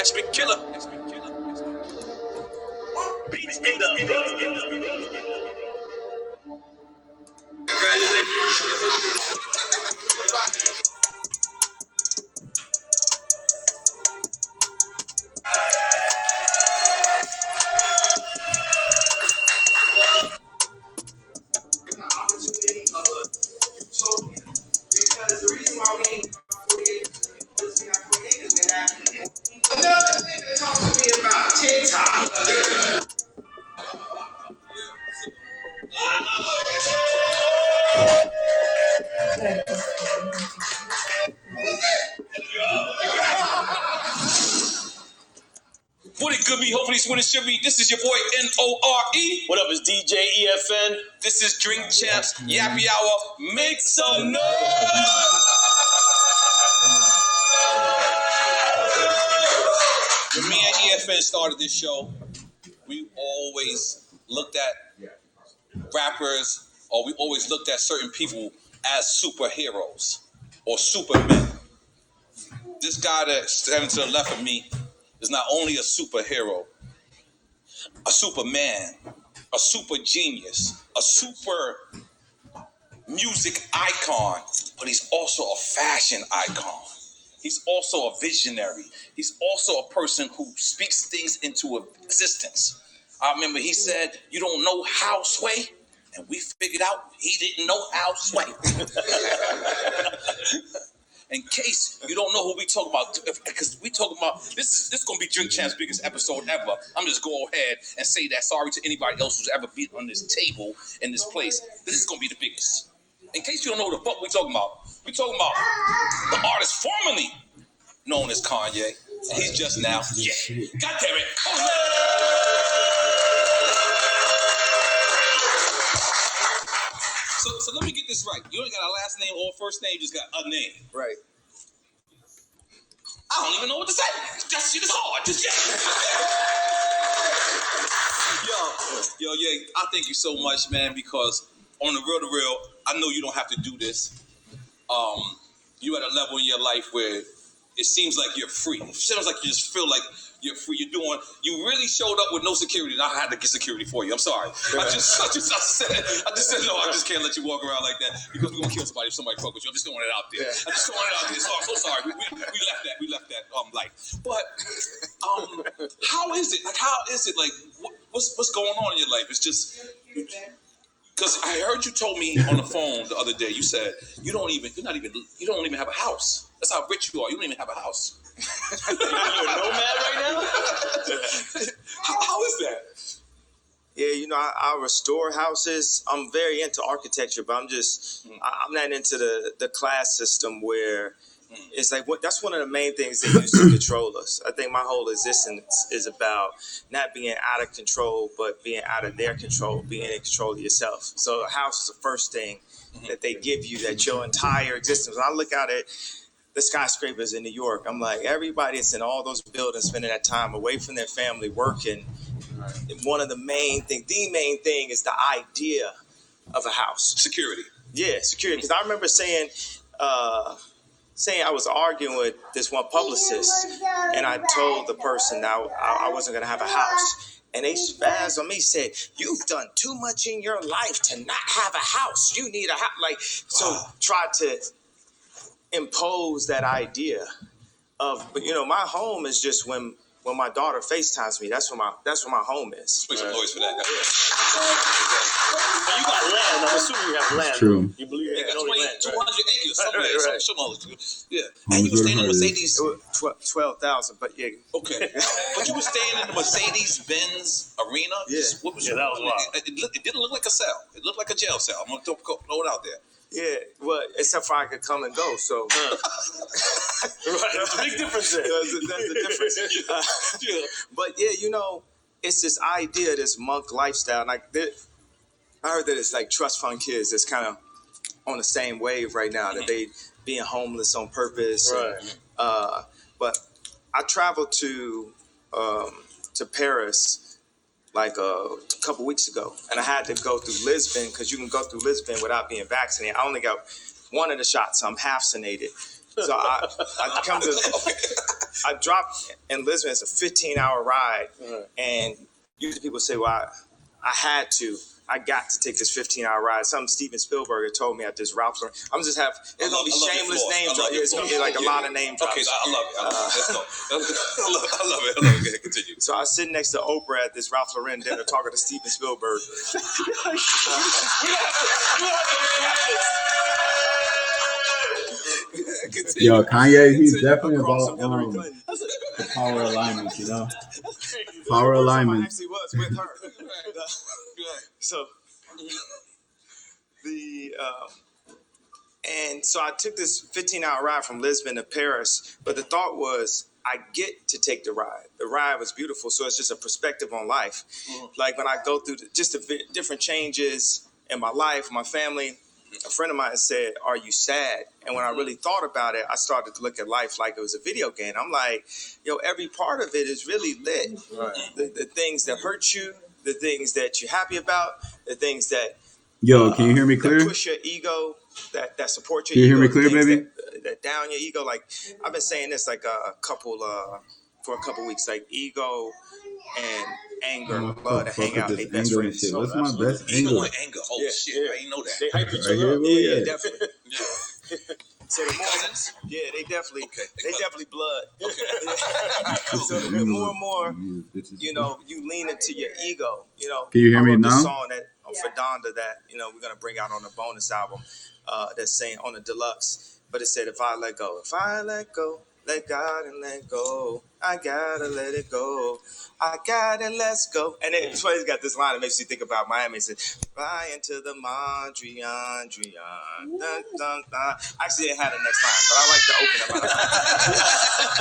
That's been killer. Beats in the because the reason why we ain't 48 is that another thing that talk to me about TikTok. What it could be, hopefully it's what it should be. This is your boy N-O-R-E. What up, it's DJ EFN. This is Drink Champs Yappy Hour. Make some noise! When me and EFN started this show, we always looked at rappers, or we always looked at certain people as superheroes or supermen. This guy that's standing to the left of me is not only a superhero, a superman, a super genius, a super music icon, but he's also a fashion icon. He's also a visionary. He's also a person who speaks things into existence. I remember he said, "You don't know how, Sway?" And we figured out he didn't know how, Sway. In case you don't know who we talk about, because we talk about this is going to be Drink Champ's biggest episode ever. I'm just go ahead and say that sorry to anybody else who's ever been on this table in this place. This is going to be the biggest. In case you don't know who the fuck we talking about the artist formerly known as Kanye. And he's just now, yeah. God damn it! So let me get this right. You ain't got a last name or first name, you just got a name. Right. I don't even know what to say. That shit is hard. Just yeah. Yo, yeah. I thank you so much, man, because on the real, I know you don't have to do this. You at a level in your life where it seems like you're free. It seems like you just feel like you're free. You really showed up with no security, and I had to get security for you. I'm sorry. I just said no. I just can't let you walk around like that because we're gonna kill somebody if somebody fuck with you. I'm just throwing it out there. I'm just throwing it out there. So I'm so sorry. We left that life. But how is it? Like what's going on in your life? It's just because I heard you told me on the phone the other day. You said you don't even have a house. That's how rich you are. You don't even have a house. You're a nomad right now? How is that? Yeah, I restore houses. I'm very into architecture, but I'm not into the class system where it's like that's one of the main things they use to control us. I think my whole existence is about not being out of control, but being out of their control, being in control of yourself. So a house is the first thing that they give you, that your entire existence. When I look out at the skyscrapers in New York, I'm like, everybody that's in all those buildings spending that time away from their family working. One of the main thing is the idea of a house. Security. Yeah, security. Because I remember saying I was arguing with this one publicist, and I told the person that I wasn't going to have a house. And they spazzed on me, said, "You've done too much in your life to not have a house. You need a house." Tried to impose that idea of, but my home is just when my daughter FaceTimes me. That's where my home is. Make some noise for that. You got land. I'm assuming you have land. True. You believe you got 200 acres. Yeah. And you were staying in Mercedes. 12,000, but yeah. Okay. But you were staying in the Mercedes-Benz arena. Yeah. What was that was wild. It didn't look like a cell. It looked like a jail cell. I'm gonna throw it out there. Yeah, well, except for I could come and go, so. Right, there's a big difference there. That's the difference. But yeah, it's this idea, this monk lifestyle. And I heard that it's like trust fund kids that's kind of on the same wave right now, that they being homeless on purpose. Right. But I traveled to Paris like a couple weeks ago, and I had to go through Lisbon because you can go through Lisbon without being vaccinated. I only got one of the shots, so I'm half vaccinated. So I come to I dropped in Lisbon. It's a 15-hour ride, and usually people say, "Well, I had to." I got to take this 15-hour ride. Something Steven Spielberg told me at this Ralph Lauren. I'm just have it's gonna be shameless name drop. It's gonna be like a lot of name drops. Okay, I love it. Let's go. I love it. Okay, continue. So I was sitting next to Oprah at this Ralph Lauren dinner talking to Steven Spielberg. Yo, Kanye, he's definitely Across about from Hillary Clinton. the power alignment, you know? That's crazy. Power I alignment. actually was with her. So so I took this 15-hour ride from Lisbon to Paris, but the thought was I get to take the ride. The ride was beautiful, so it's just a perspective on life. Like when I go through just the different changes in my life, my family, a friend of mine said, "Are you sad?" And when I really thought about it, I started to look at life like it was a video game. I'm like, yo, every part of it is really lit. Right. The things that hurt you, the things that you're happy about, the things that Yo, can you hear me that clear? push your ego, that support your Can you hear ego, me clear, things baby? that down your ego. Like I've been saying this like for a couple weeks, like ego and anger love to hang out, they best Angle and friends. shit. So, What's my best Ego angle? and anger. Oh Yeah, shit, yeah. I didn't know that. They hype each Right other here, up. boy? yeah, Yeah. definitely. Yeah. So the more, they definitely, Okay. they definitely blood. Okay. So the more and more, you lean into your ego. Can you hear I me wrote this now? song that for Donda that we're gonna bring out on the bonus album. That's saying on the deluxe, but it said, "If I let go, let God and let go. I gotta let it go. I gotta let's go." And then it's got this line that makes you think about Miami. It says, "Fly into the Mondrian, dun, dun, dun." Actually, it had a next line, but I like to open it up.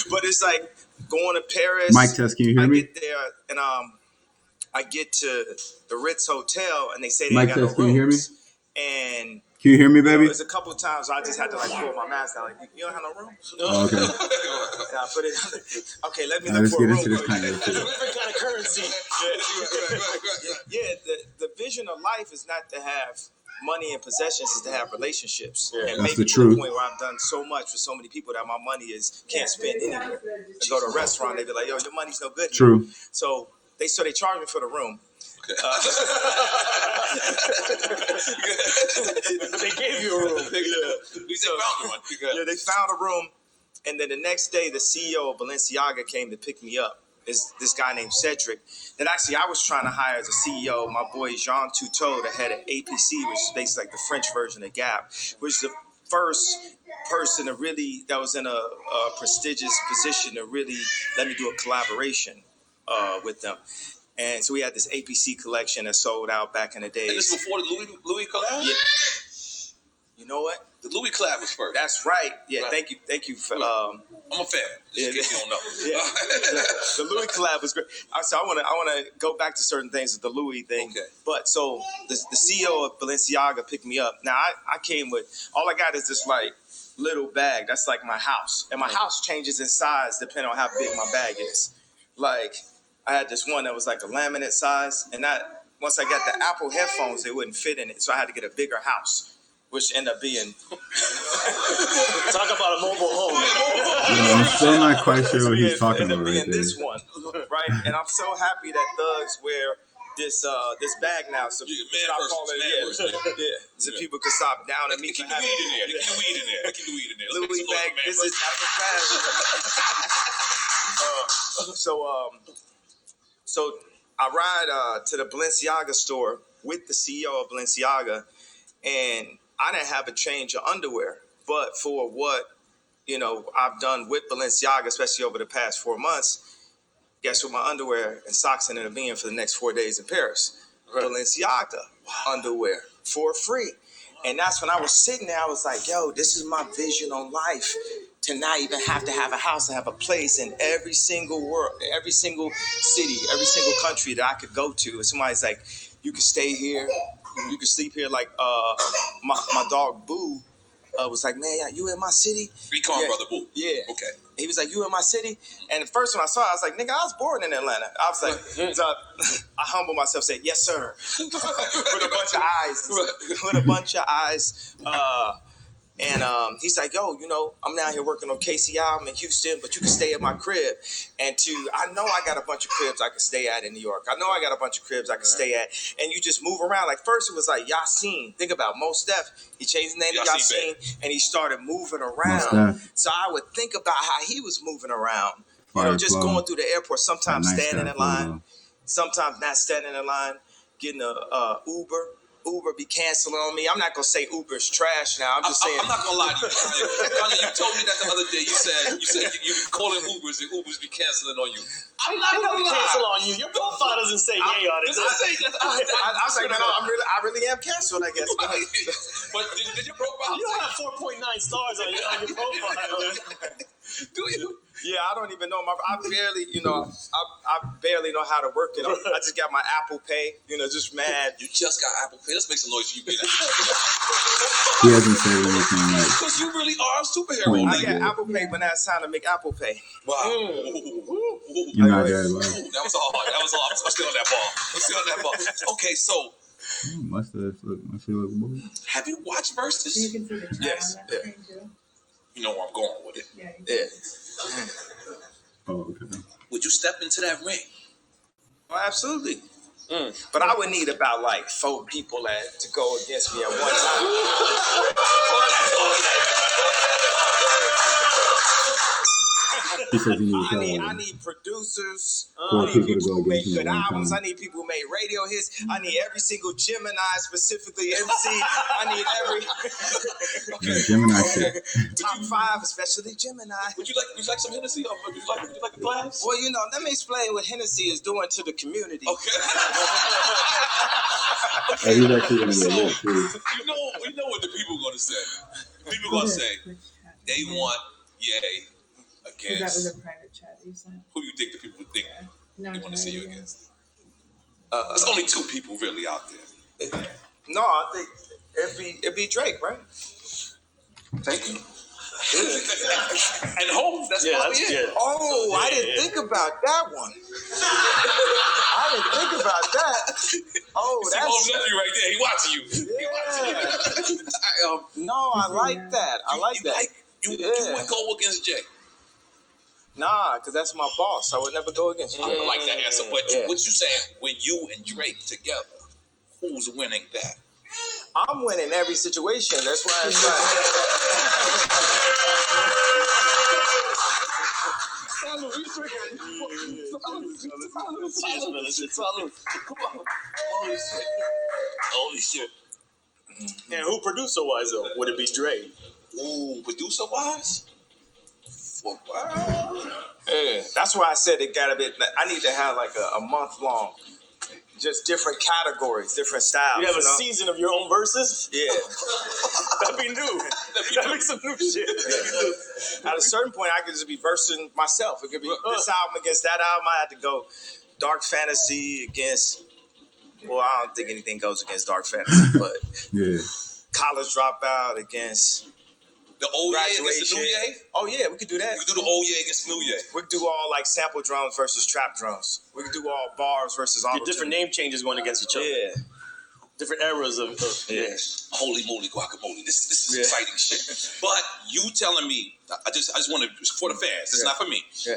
But it's like going to Paris. Mic test, can you hear I me? get there and I get to the Ritz Hotel and they say they Mic ain't got no test, can you hear me? rooms. And Can you hear me, baby? there's a couple of times I just had to like pull my mask down. Like, you don't have no room? Oh, okay. And I put it. Okay, let me All right, look let's for a get room. into this kind of shit. Different kind of currency. Yeah, the vision of life is not to have money and possessions, is to have relationships. Yeah. And That's maybe the to the truth. point where I've done so much for so many people that my money can't spend anywhere. I go to a restaurant, they be like, "Yo, your money's no good." True. So they charge me for the room. They gave you a room. Yeah, they found a room, and then the next day, the CEO of Balenciaga came to pick me up. This guy named Cedric. That actually I was trying to hire as a CEO. My boy Jean Toutot, the head of APC, which is basically like the French version of Gap, which is the first person that was in a prestigious position to really let me do a collaboration with them. And so we had this APC collection that sold out back in the days. And this before the Louis collab? Yeah. You know what? The Louis collab was first. That's right. Yeah, Right. thank you for I'm a fan. Just in case you don't know. Yeah. The Louis collab was great. So I want to go back to certain things with the Louis thing. Okay. But so the CEO of Balenciaga picked me up. Now I came with all I got is this like little bag. That's like my house, and my house changes in size depending on how big my bag is. Like I had this one that was like a laminate size, and once I got the Apple headphones, they wouldn't fit in it, so I had to get a bigger house, which ended up being. Talk about a mobile home. I'm still not quite sure what he's It talking ended about up right being there. this one, right? And I'm so happy that thugs wear this bag now, so Yeah, people man stop versus calling man it. versus man. Yeah, so people can stop downing me Keep for the weed having in there. Keep the weed in there. Keep the weed in there. Let's Louis explore bag. the man This is versus- so I ride to the Balenciaga store with the CEO of Balenciaga, and I didn't have a change of underwear, but for what I've done with Balenciaga, especially over the past 4 months. Guess what? My underwear and socks ended up being for the next 4 days in Paris. Balenciaga underwear for free. And that's when I was sitting there, I was like, yo, this is my vision on life. To not even have to have a house, to have a place in every single every single city, every single country that I could go to. And somebody's like, you can stay here, you can sleep here. Like my dog Boo was like, man, you in my city? We call him Brother Boo. Yeah. Okay. He was like, you in my city? And the first one I saw, I was like, nigga, I was born in Atlanta. I was like, so I humble myself, say, yes, sir. With a bunch of eyes. With a bunch of eyes. And And he's like, yo, I'm down here working on KCI. I'm in Houston, but you can stay at my crib. And I know I got a bunch of cribs I can stay at in New York. I know I got a bunch of cribs I can stay at. And you just move around. Like first it was like Yasin. Think about Mos Def. He changed his name to Yasin, and he started moving around. So I would think about how he was moving around. Just going through the airport, sometimes standing in line, sometimes not standing in line, getting a Uber. Uber be canceling on me. I'm not gonna say Uber's trash now. I'm just saying. I'm not gonna lie to you. Kanye, you told me that the other day. You said you be calling Ubers and Ubers be canceling on you. I'm not gonna cancel on you. Your profile doesn't say yay on it. Does it say that? I was like, no, I really am canceled, I guess. But did your profile? You don't have 4.9 stars on your profile. Do you? Yeah, I don't even know. I barely, I barely know how to work it. I just got my Apple Pay. Just mad. You just got Apple Pay. Let's make some noise for you being He hasn't said anything like. because you really are a superhero. I got Apple Pay when it's time to make Apple Pay. Wow. You're not that low. That was all. I'm still on that ball. Okay, so Mustache look boy. have you watched Versus? You can see the child Yes, on that screen too. You know where I'm going with it. Yeah. Yeah. Oh, okay. Would you step into that ring? Oh, absolutely. But I would need about like 4 people to go against me at one time. He says he needs I need producers. 4 I need people to people go who make against him good at one albums. time. I need people who make radio hits. I need every single Gemini, specifically MC. I need every Yeah, Gemini shit. top 5, especially Gemini. Would you like some Hennessy? Or would you like a glass? Well, let me explain what Hennessy is doing to the community. Okay. Oh, he's actually gonna So, get lit too. we know what the people are gonna say. People are gonna say they want Ye Because that was against a private chat you sent. who you think the people would think No, they want to see you yeah. against. There's only 2 people really out there. No, I think it'd be Drake, right? Thank you. And Hov, that's probably it. Yeah. Oh, I didn't think about that one. I didn't think about that. Oh, See Hov nephew right there. He watching you. He watching you. No, I like that. I like that. You Yeah. would go against Jay. Nah, because that's my boss. I would never go against you. I don't like that answer, but Yeah. what you saying when you and Drake together, who's winning that? I'm winning every situation. That's why it's like. Holy shit. And who producer wise though? Would it be Dre? Ooh, producer wise? Yeah, that's why I said it gotta be. I need to have like a month long, just different categories, different styles. You have a season of your own verses? Yeah. That'd be new. That'd be some new shit. At a certain point, I could just be versing myself. It could be this album against that album. I had to go Dark Fantasy against. Well, I don't think anything goes against Dark Fantasy, but Yeah. College Dropout against The old Ye against Graduation. the new Ye? Oh yeah, we could do that. We could do the old Ye against the new Ye. We could do all like sample drums versus trap drums. We could do all bars versus Your auto-tune. different name changes going against each other. Yeah. Different eras of Yeah. Holy moly guacamole. This is Yeah. exciting shit. But you telling me, I just want to, for the fans, it's not for me. Yeah.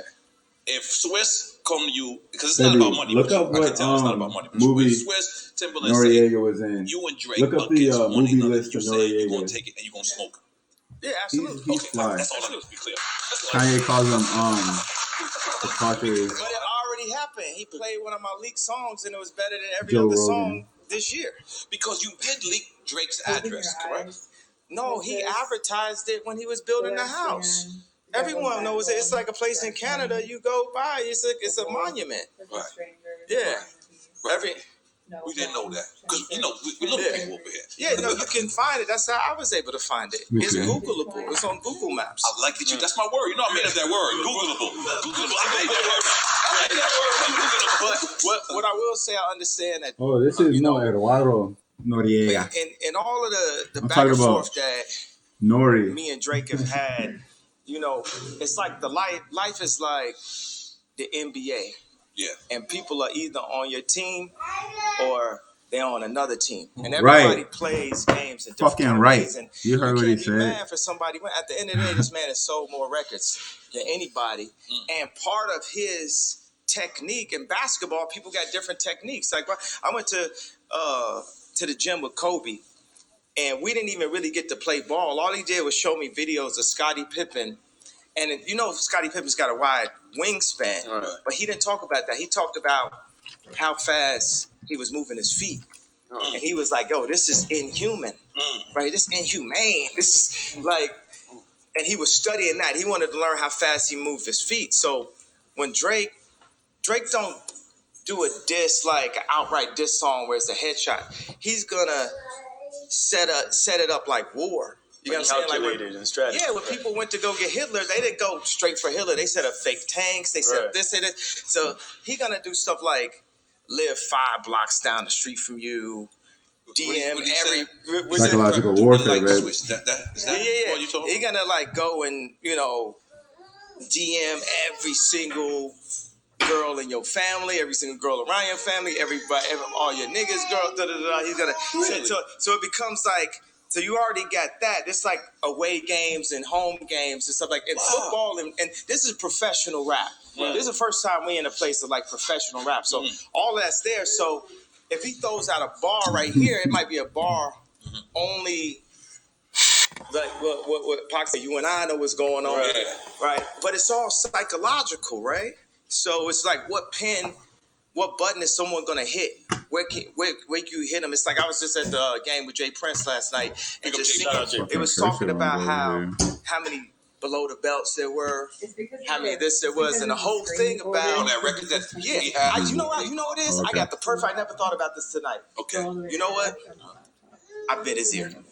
If Swiss come to you, because it's not Baby, about money. look but up I can what tell it's not about money. But movie Swiss, Timberland, say, Noriega was in. you and Drake Look up the against one movie another, list you of say you're going Noriega. to take it and you're going to smoke it. Yeah, absolutely. He's Okay, fly. that's all I need to be clear. That's all I Kanye calls him the Parker. But it already happened. He played one of my leaked songs, and it was better than every Joe other Rogan. song this year. Because you did leak Drake's Open address, your correct? eyes. No, he advertised it when he was building the house. Pedestrian, Everyone double knows it. It's like a place in backbone, Canada. You go by. It's a monument. with the Right. strangers, Yeah. Right. Every no We didn't know that. Because, transit. we little Yeah. people over here. yeah, no, you can find it. That's how I was able to find it. It's Okay. Googleable. It's on Google Maps. I like that you, that's my word. You know I made up that word. Googleable. Googleable. I made that word. I made that word. Googleable. What I will say, I understand that Oh, this is Eduardo Noriega. in all of the I'm back talking and about forth that Nori. me and Drake have had, it's like the life is like the NBA. Yeah. And people are either on your team or they're on another team, and everybody plays games in different Fucking kind of right. ways, and You heard what he can't be said. mad for somebody. At the end of the day, this man has sold more records than anybody, and part of his technique in basketball, people got different techniques. Like I went to the gym with Kobe, and we didn't even really get to play ball. All he did was show me videos of Scottie Pippen. And you know, Scottie Pippen's got a wide wingspan, but he didn't talk about that. He talked about how fast he was moving his feet. And he was like, yo, this is inhuman, right? This is inhumane. This is like, and he was studying that. He wanted to learn how fast he moved his feet. So when Drake don't do a diss, like an outright diss song where it's a headshot, he's gonna set it up like war. You know what I'm saying? Like and strategy. when people went to go get Hitler, they didn't go straight for Hitler. They set up fake tanks. They set up this and this. So he gonna do stuff like live 5 blocks down the street from you, DM every Psychological warfare, man. Is that what you talking He gonna like go and DM every single girl in your family, every single girl around your family, everybody, all your niggas, girl. He's gonna so it becomes like. So you already got that. It's like away games and home games and stuff like in football, and this is professional rap. Wow. This is the first time we in a place of like professional rap. So all that's there. So if he throws out a bar right here, it might be a bar only like what Pac said, you and I know what's going on, right? But it's all psychological, right? So it's like what button is someone gonna hit? Where you hit them? It's like I was just at the game with Jay Prince last night, and it was talking about how many below the belts there were, how many this there was, and the whole thing about that record that you know what it is? I got the perfect. I never thought about this tonight. Okay. You know what? I bit his ear. You know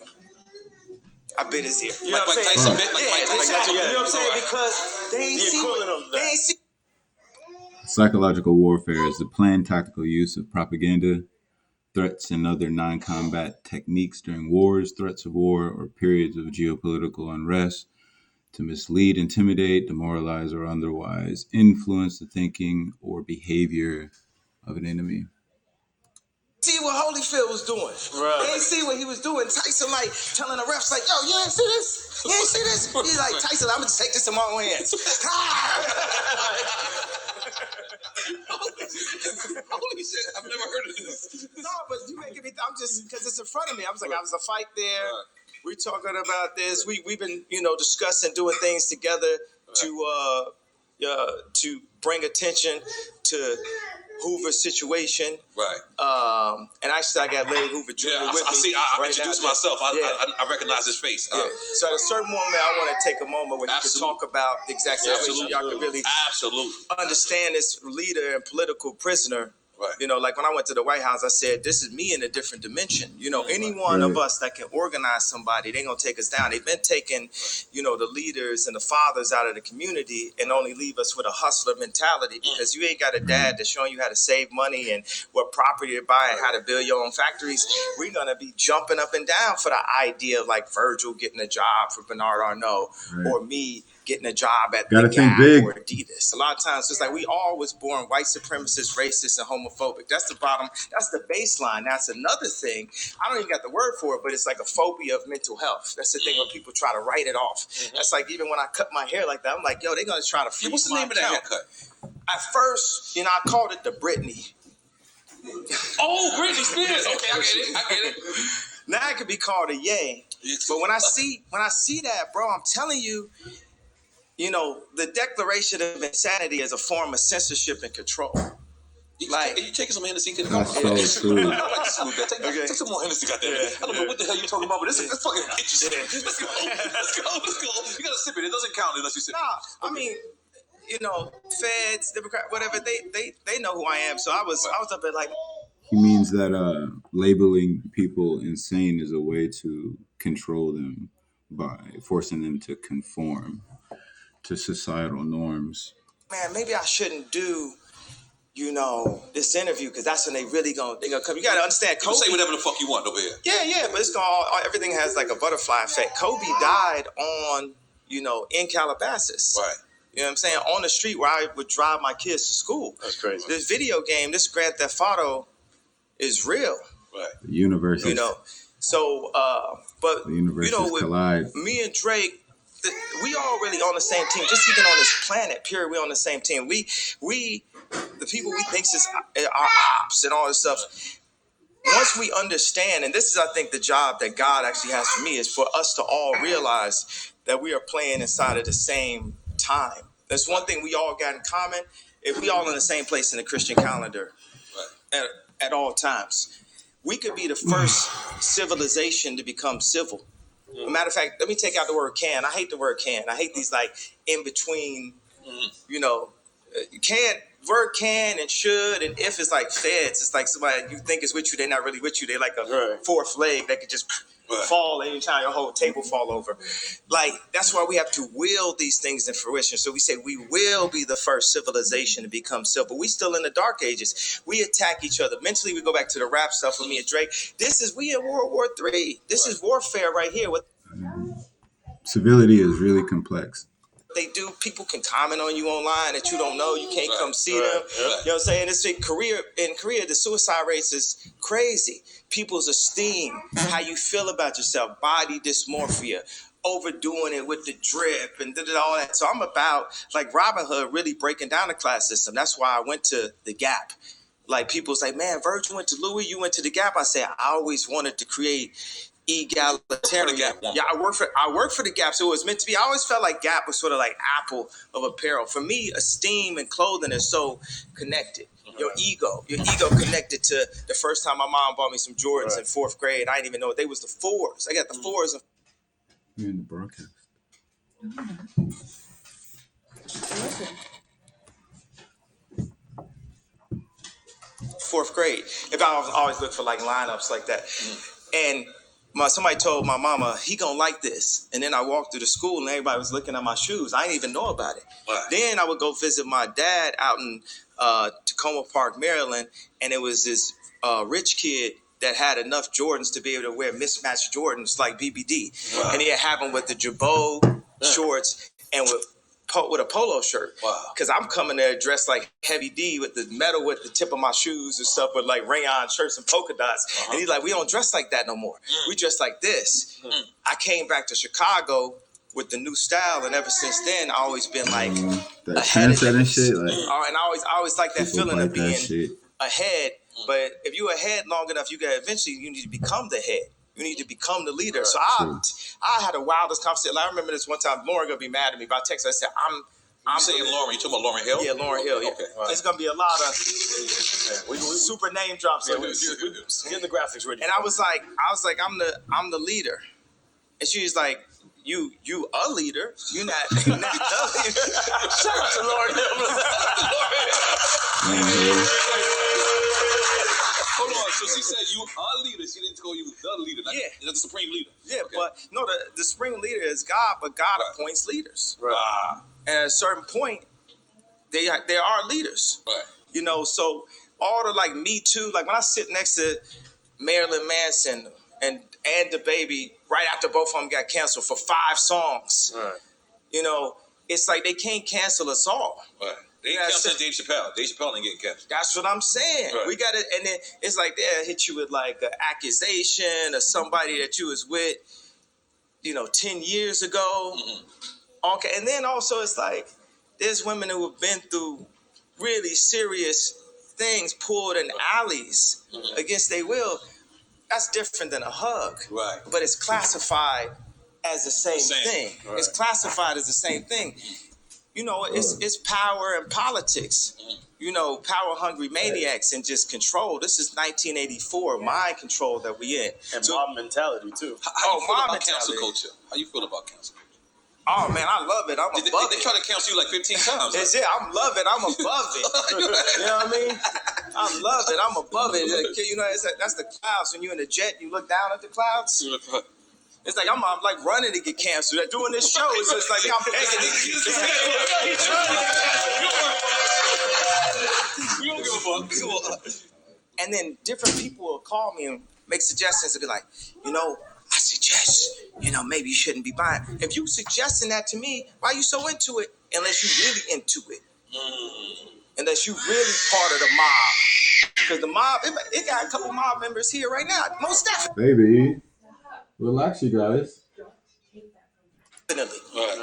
like what I'm Tyson saying? bit, like Mike Tyson. Exactly. You know what I'm saying? Because they ain't see. Psychological warfare is the planned tactical use of propaganda, threats, and other non-combat techniques during wars, threats of war, or periods of geopolitical unrest to mislead, intimidate, demoralize, or otherwise influence the thinking or behavior of an enemy. See what Holyfield was doing. Right. They ain't see what he was doing. Tyson like telling the refs like, yo, you ain't see this? You ain't see this? He's like, Tyson, I'm gonna take this in my own hands. Holy shit, I've never heard of this. No, but you making me. I'm just because it's in front of me. I was like, I was a fight there. We're talking about this. We've been discussing doing things together to bring attention to Hoover's situation. Right. And actually, I got Larry Hoover Jr. with me. I see. I introduced myself. I recognize his face. Yeah. So at a certain moment, I want to take a moment where you can talk about the exact situation. Y'all can really understand this leader and political prisoner. Right. Like when I went to the White House, I said, this is me in a different dimension. Any one of us that can organize somebody, they're going to take us down. They've been taking, the leaders and the fathers out of the community and only leave us with a hustler mentality because you ain't got a dad that's showing you how to save money and what property to buy and how to build your own factories. We're going to be jumping up and down for the idea of like Virgil getting a job for Bernard Arnault or me getting a job at the Gap or Adidas. A lot of times it's like we all was born white supremacist, racist, and homophobic. That's the bottom. That's the baseline. That's another thing. I don't even got the word for it, but it's like a phobia of mental health. That's the thing when people try to write it off. That's like even when I cut my hair like that, I'm like, yo, they're going to try to freeze what's the name of that haircut? At first, I called it the Britney. Oh, Britney Spears. Okay, I get it. Now it could be called a Ye. But when I see that, bro, I'm telling you, the Declaration of Insanity is a form of censorship and control. You taking some Hennessy? That's so true. I like to salute that. Take some more Hennessy, goddammit. I don't know what the hell you're talking about, but this fucking get you. Let's go. You gotta sip it. It doesn't count unless you sip it. Nah, I mean, Feds, Democrat, whatever, they know who I am. So I was up at like. He means that labeling people insane is a way to control them by forcing them to conform to societal norms. Man, maybe I shouldn't do, this interview because that's when they really gonna come. You gotta understand, Kobe. You say whatever the fuck you want over here. Yeah, but it's everything has like a butterfly effect. Kobe died on, in Calabasas. Right. You know what I'm saying? On the street where I would drive my kids to school. That's crazy. This video game, this Grand Theft Auto, is real. Right. The universes, So, but the universes with collide. me and Drake, we all really on the same team. Just even on this planet, period, we on the same team. We, the people we think is our ops and all this stuff. Once we understand, and this is, I think, the job that God actually has for me, is for us to all realize that we are playing inside of the same time. That's one thing we all got in common. If we all in the same place in the Christian calendar at all times, we could be the first civilization to become civil. As a matter of fact, let me take out the word can. I hate the word can. I hate these like in between, word can and should and if is like feds. It's like somebody you think is with you, they're not really with you. They're like a fourth leg that could just fall anytime your whole table fall over. Like, that's why we have to will these things in fruition. So we say we will be the first civilization to become civil. We still in the dark ages. We attack each other. Mentally, we go back to the rap stuff with me and Drake. We in World War III. This is warfare right here. What Civility is really complex. they do, people can comment on you online that you don't know. You can't come see them. Yeah. You know what I'm saying? It's in Korea, the suicide rates is crazy. People's esteem, how you feel about yourself, body dysmorphia, overdoing it with the drip and all that. So I'm about, like, Robin Hood really breaking down the class system. That's why I went to the Gap. Like, people say, man, Virgil went to Louis, you went to the Gap. I say, I always wanted to create egalitarian. Yeah, I work for the Gap, so it was meant to be. I always felt like Gap was sort of like Apple of apparel. For me, esteem and clothing is so connected. Your ego connected to the first time my mom bought me some Jordans in 4th grade. I didn't even know they was the 4s. I got the 4s. You're in the broadcast. Fourth grade. If I always look for like lineups like that. And somebody told my mama, he gonna like this. And then I walked through the school and everybody was looking at my shoes. I didn't even know about it. Wow. Then I would go visit my dad out in Tacoma Park, Maryland. And it was this rich kid that had enough Jordans to be able to wear mismatched Jordans like BBD. Wow. And he'd have them with the Jabot shorts and with a polo shirt. Wow. Because I'm coming there dressed like Heavy D with the metal with the tip of my shoes and stuff with like rayon shirts and polka dots. And he's like, we don't dress like that no more. We dress like this. I came back to Chicago with the new style, and ever since then, I always been like that trendset and shit. Like, and I always like that feeling like of being ahead. But if you're ahead long enough, you need to become the head. You need to become the leader. So I had the wildest conversation. I remember this one time. Lauren gonna be mad at me, but I texted her. I said, I'm saying Lauren. You talking about Lauren Hill? Yeah, Lauren Hill. Yeah. Okay. Right. It's gonna be a lot of we super name drops. Get the graphics ready. And I was like, I'm the leader. And she was like, you a leader. You're not the leader. Shout out to Lauren Hill. Hold on. So she said you a leader. She didn't call you the leader. Like, the supreme leader. Yeah, okay. But no, the supreme leader is God, but God appoints leaders. Right. And at a certain point, they are leaders. Right. So all the like Me Too, like when I sit next to Marilyn Manson and the Baby right after both of them got canceled for 5 songs. Right. It's like they can't cancel us all. Right. They ain't canceling Dave Chappelle. Dave Chappelle ain't getting canceled. That's what I'm saying. Right. We got it, and then it's like they'll hit you with like an accusation of somebody that you was with, 10 years ago. Mm-hmm. Okay, and then also it's like there's women who have been through really serious things, pulled in alleys against their will. That's different than a hug. Right. But it's classified as the same thing. Right. It's classified as the same thing. It's power and politics. Power-hungry maniacs and just control. This is 1984, mind control that we in. And mob mentality, too. How you feel about cancel culture? How you feel about cancel culture? Oh, man, I love it. I'm above it. They try to cancel you like 15 times. That's it. I love it. I'm above it. You know what I mean? I love it. I'm above it. That's the clouds. When you're in the jet, you look down at the clouds. It's like I'm like running to get canceled. Doing this show, it's just like I'm begging to get canceled. We don't give a fuck. And then different people will call me and make suggestions and be like, I suggest, maybe you shouldn't be buying. If you suggesting that to me, why are you so into it? Unless you really into it. Unless you really part of the mob. because the mob, it got a couple mob members here right now. Most definitely. Baby, relax, you guys. Definitely.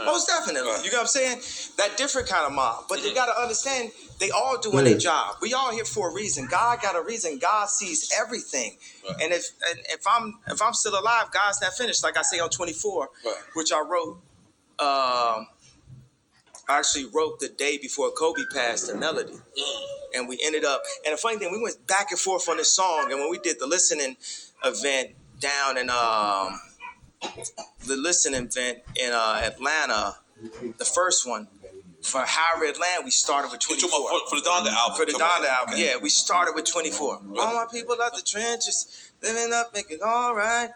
Most definitely. You know what I'm saying? That different kind of mob. But you got to understand, they all doing their job. We all here for a reason. God got a reason. God sees everything. And if I'm still alive, God's not finished. Like I say on 24, which I wrote. I actually wrote the day before Kobe passed the melody. And we ended up, and the funny thing, we went back and forth on this song. And when we did the listening event down in Atlanta, the first one, for Higher Atlanta, we started with 24. For the Donda album. For the Donda album, yeah, we started with 24. All my people out the trenches, living up, making all right.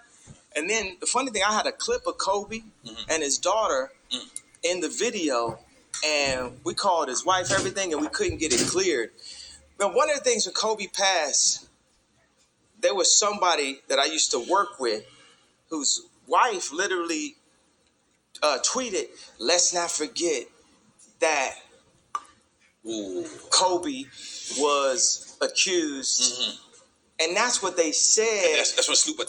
And then the funny thing, I had a clip of Kobe and his daughter in the video, and we called his wife everything, and we couldn't get it cleared. But one of the things when Kobe passed, there was somebody that I used to work with whose wife literally tweeted, "Let's not forget that Kobe was accused." And that's what they said. That's when Snoop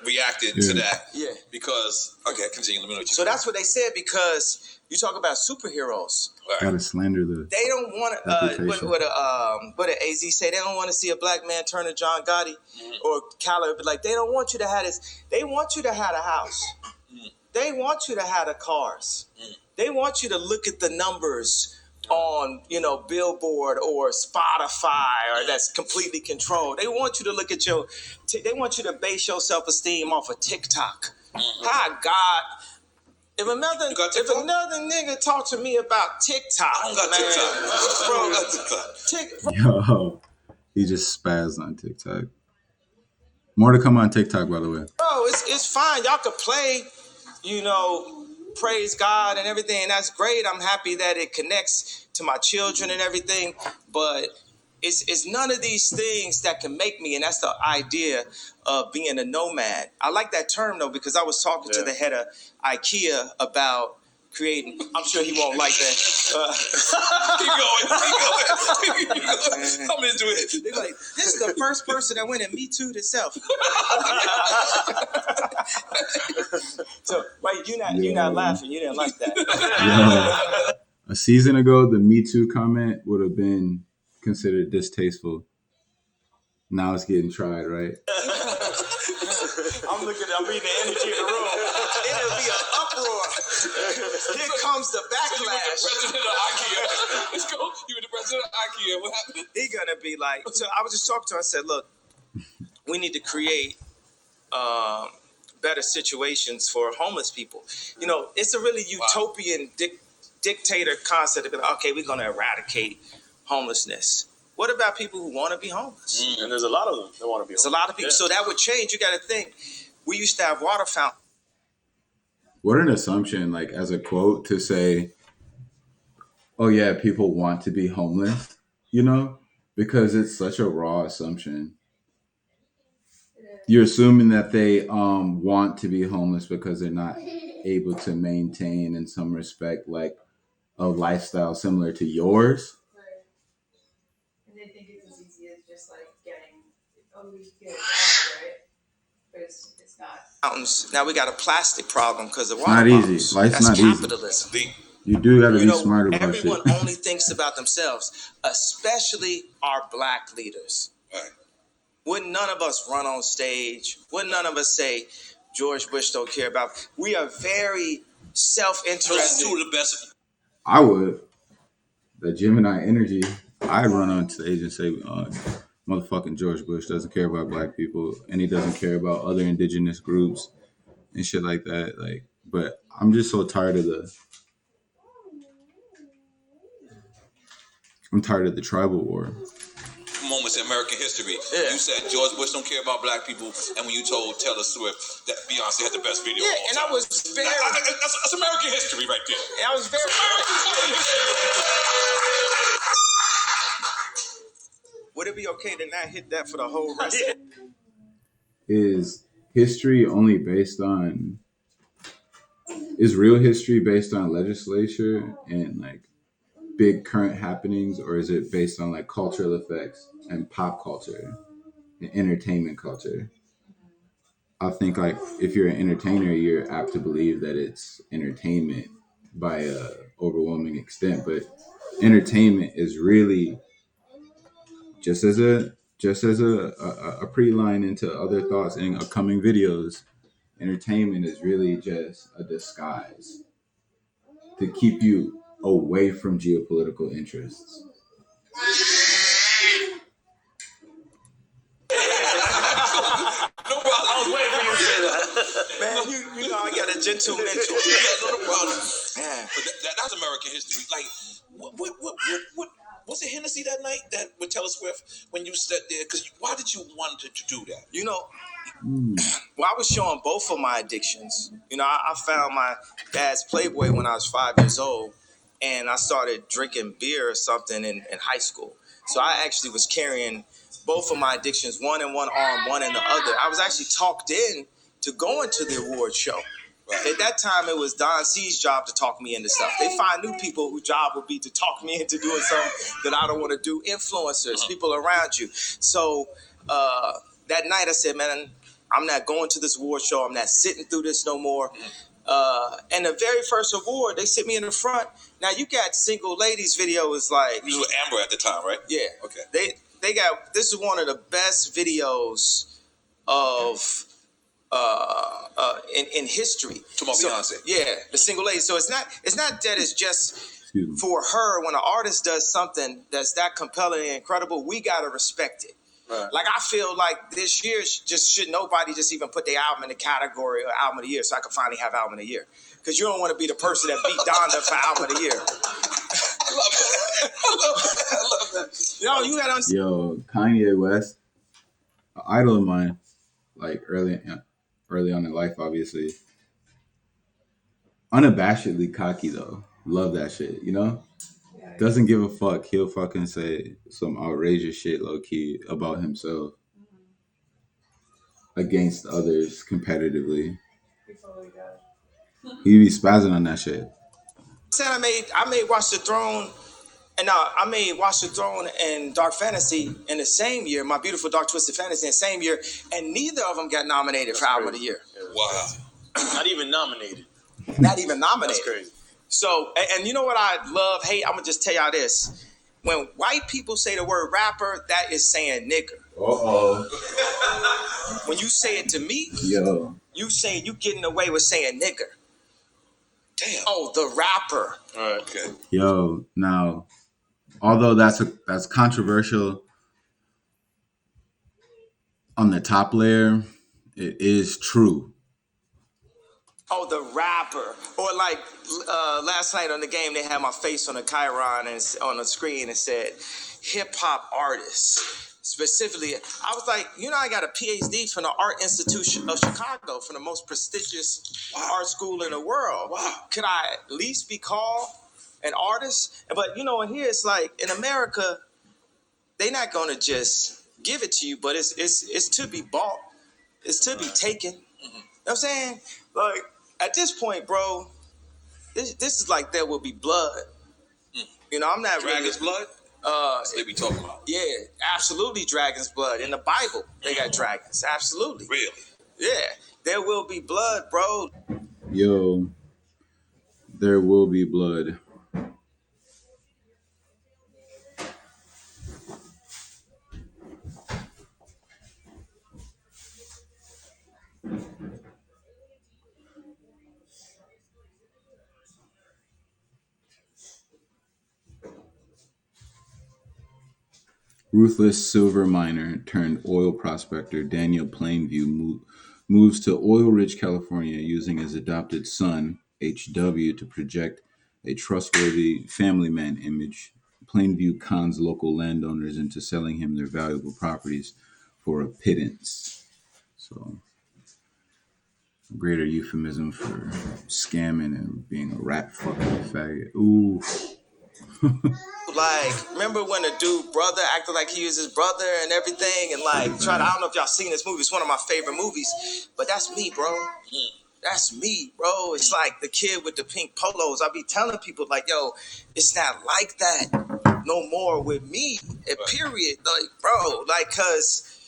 reacted to that. Yeah. Because, okay, continue. Let me know what you So that's what they said, because you talk about superheroes. Gotta slander the. They don't want what did AZ say? They don't want to see a black man turn to John Gotti or Khaled. But like, they don't want you to have this. They want you to have a house. They want you to have the cars. They want you to look at the numbers on, Billboard or Spotify, or that's completely controlled. They want you to look at they want you to base your self-esteem off of TikTok. Hi, God. If another nigga talk to me about TikTok, I don't got TikTok. Yo, he just spazzed on TikTok. More to come on TikTok, by the way. Bro, it's fine. Y'all could play, praise God and everything, and that's great. I'm happy that it connects to my children and everything, but it's none of these things that can make me, and that's the idea of being a nomad. I like that term, though, because I was talking to the head of IKEA about creating. I'm sure he won't like that. Keep going. I'm into it. They're like, this is the first person that went and Me Too'd itself. So, wait, you're not laughing. You didn't like that. A season ago, the Me Too comment would have been considered distasteful. Now it's getting tried, right? I'm reading the energy in the room. It'll be an uproar. Here comes the backlash. So you were the president of IKEA. Let's go. You were the president of IKEA. What happened? He gonna be like. So I was just talking to him. I said, look, we need to create better situations for homeless people. It's a really utopian dictator concept. Okay, we're gonna eradicate homelessness. What about people who want to be homeless? And there's a lot of them that want to be homeless. There's a lot of people. Yeah. So that would change. You got to think. We used to have water fountains. What an assumption, like as a quote, to say, oh yeah, people want to be homeless, because it's such a raw assumption. You're assuming that they want to be homeless because they're not able to maintain, in some respect, like a lifestyle similar to yours. And they think it's as easy as just like we get it, right? But it's not. Mountains. Now we got a plastic problem because of water. Not bottles. easy. Life's That's not capitalism. easy. You do got to be smarter about everyone shit. only thinks about themselves, especially our black leaders. Right. Wouldn't none of us run on stage? Wouldn't none of us say George Bush don't care about? We are very self-interested. Two of the best. I would. The Gemini energy, I'd run on stage and say, motherfucking George Bush doesn't care about black people, and he doesn't care about other indigenous groups and shit like that. Like, but I'm just so tired of the tribal war. Moments in American history. Yeah. You said George Bush don't care about black people, and when you told Taylor Swift that Beyonce had the best video of all time. I was very... That's American history right there. And I was very... Would it be okay to not hit that for the whole rest? Is history only based on... Is real history based on legislature and, like, big current happenings, or is it based on like cultural effects and pop culture and entertainment culture? I think like if you're an entertainer, you're apt to believe that it's entertainment by a overwhelming extent, but entertainment is really just as a pre-line into other thoughts in upcoming videos. Entertainment is really just a disguise to keep you away from geopolitical interests. No problem. I was waiting for you to say that. Man, you know I got a gentle mentor. Yeah, no problem. Man. But that's American history. Like, what was it Hennessy that night that with Taylor Swift when you sat there? Because why did you want to do that? You know, well, I was showing both of my addictions. You know, I found my dad's Playboy when I was 5 years old, and I started drinking beer or something in high school. So I actually was carrying both of my addictions, one in one arm, one in the other. I was actually talked in to going to the award show. Right. At that time, it was Don C's job to talk me into stuff. They find new people whose job would be to talk me into doing something that I don't want to do. Influencers, people around you. So that night, I said, man, I'm not going to this award show. I'm not sitting through this no more. And the very first award, they sit me in the front. Now you got single ladies video is like You were Amber at the time, right? yeah. Okay. They got this is one of the best videos of in history. Talking about Beyonce. Yeah, the single lady. So it's not that it's just for her. When an artist does something that's that compelling and incredible, we gotta respect it. Right. Like I feel like this year should nobody just even put their album in the category of album of the year, so I can finally have album of the year. Because you don't want to be the person that beat Donda for album of the year. I love that. I love that. Yo, you gotta understand. Yo, Kanye West, an idol of mine, like early on in life, obviously. Unabashedly cocky though. Love that shit, you know? Doesn't give a fuck. He'll fucking say some outrageous shit low key about himself against others competitively. He be spazzing on that shit. I made Watch the Throne, and I made Watch the Throne and Dark Fantasy in the same year. My Beautiful Dark Twisted Fantasy in the same year, and neither of them got nominated for album of the year. Wow. Not even nominated. Not even nominated. That's crazy. So, and you know what I love, hate? I'm gonna just tell y'all this. When white people say the word rapper, that is saying nigger. When you say it to me, Yo, you saying you getting away with saying nigger. Damn. Oh, the rapper. All right. Okay. yo, now, although that's controversial on the top layer, it is true. Oh, the rapper. Or like last night on the game, they had my face on the Chiron and on the screen and said, hip hop artist. Specifically, I was like, you know, I got a PhD from the Art Institute of Chicago, from the most prestigious art school in the world. Wow. Could I at least be called an artist? But, you know, in here, it's like, in America, they're not going to just give it to you, but it's to be bought. It's to be taken. You know what I'm saying? Like, at this point, bro, this is like There Will Be Blood. You know, I'm not Dragon's really... blood? That's what they be talking about. Yeah, absolutely dragon's blood. In the Bible, they got dragons. Absolutely. Really? Yeah. There will be blood, bro. Yo, there will be blood. Ruthless silver miner turned oil prospector Daniel Plainview moves to oil-rich California using his adopted son, H.W., to project a trustworthy family man image. Plainview cons local landowners into selling him their valuable properties for a pittance. So, a greater euphemism for scamming and being a rat fucking faggot. Ooh. Like, remember when a dude brother acted like he was his brother and everything, and like I don't know if y'all seen this movie. It's one of my favorite movies, but that's me, bro. That's me, bro. It's like the kid with the pink polos. I be telling people like, yo, it's not like that no more with me. Period. Like, bro, like, cause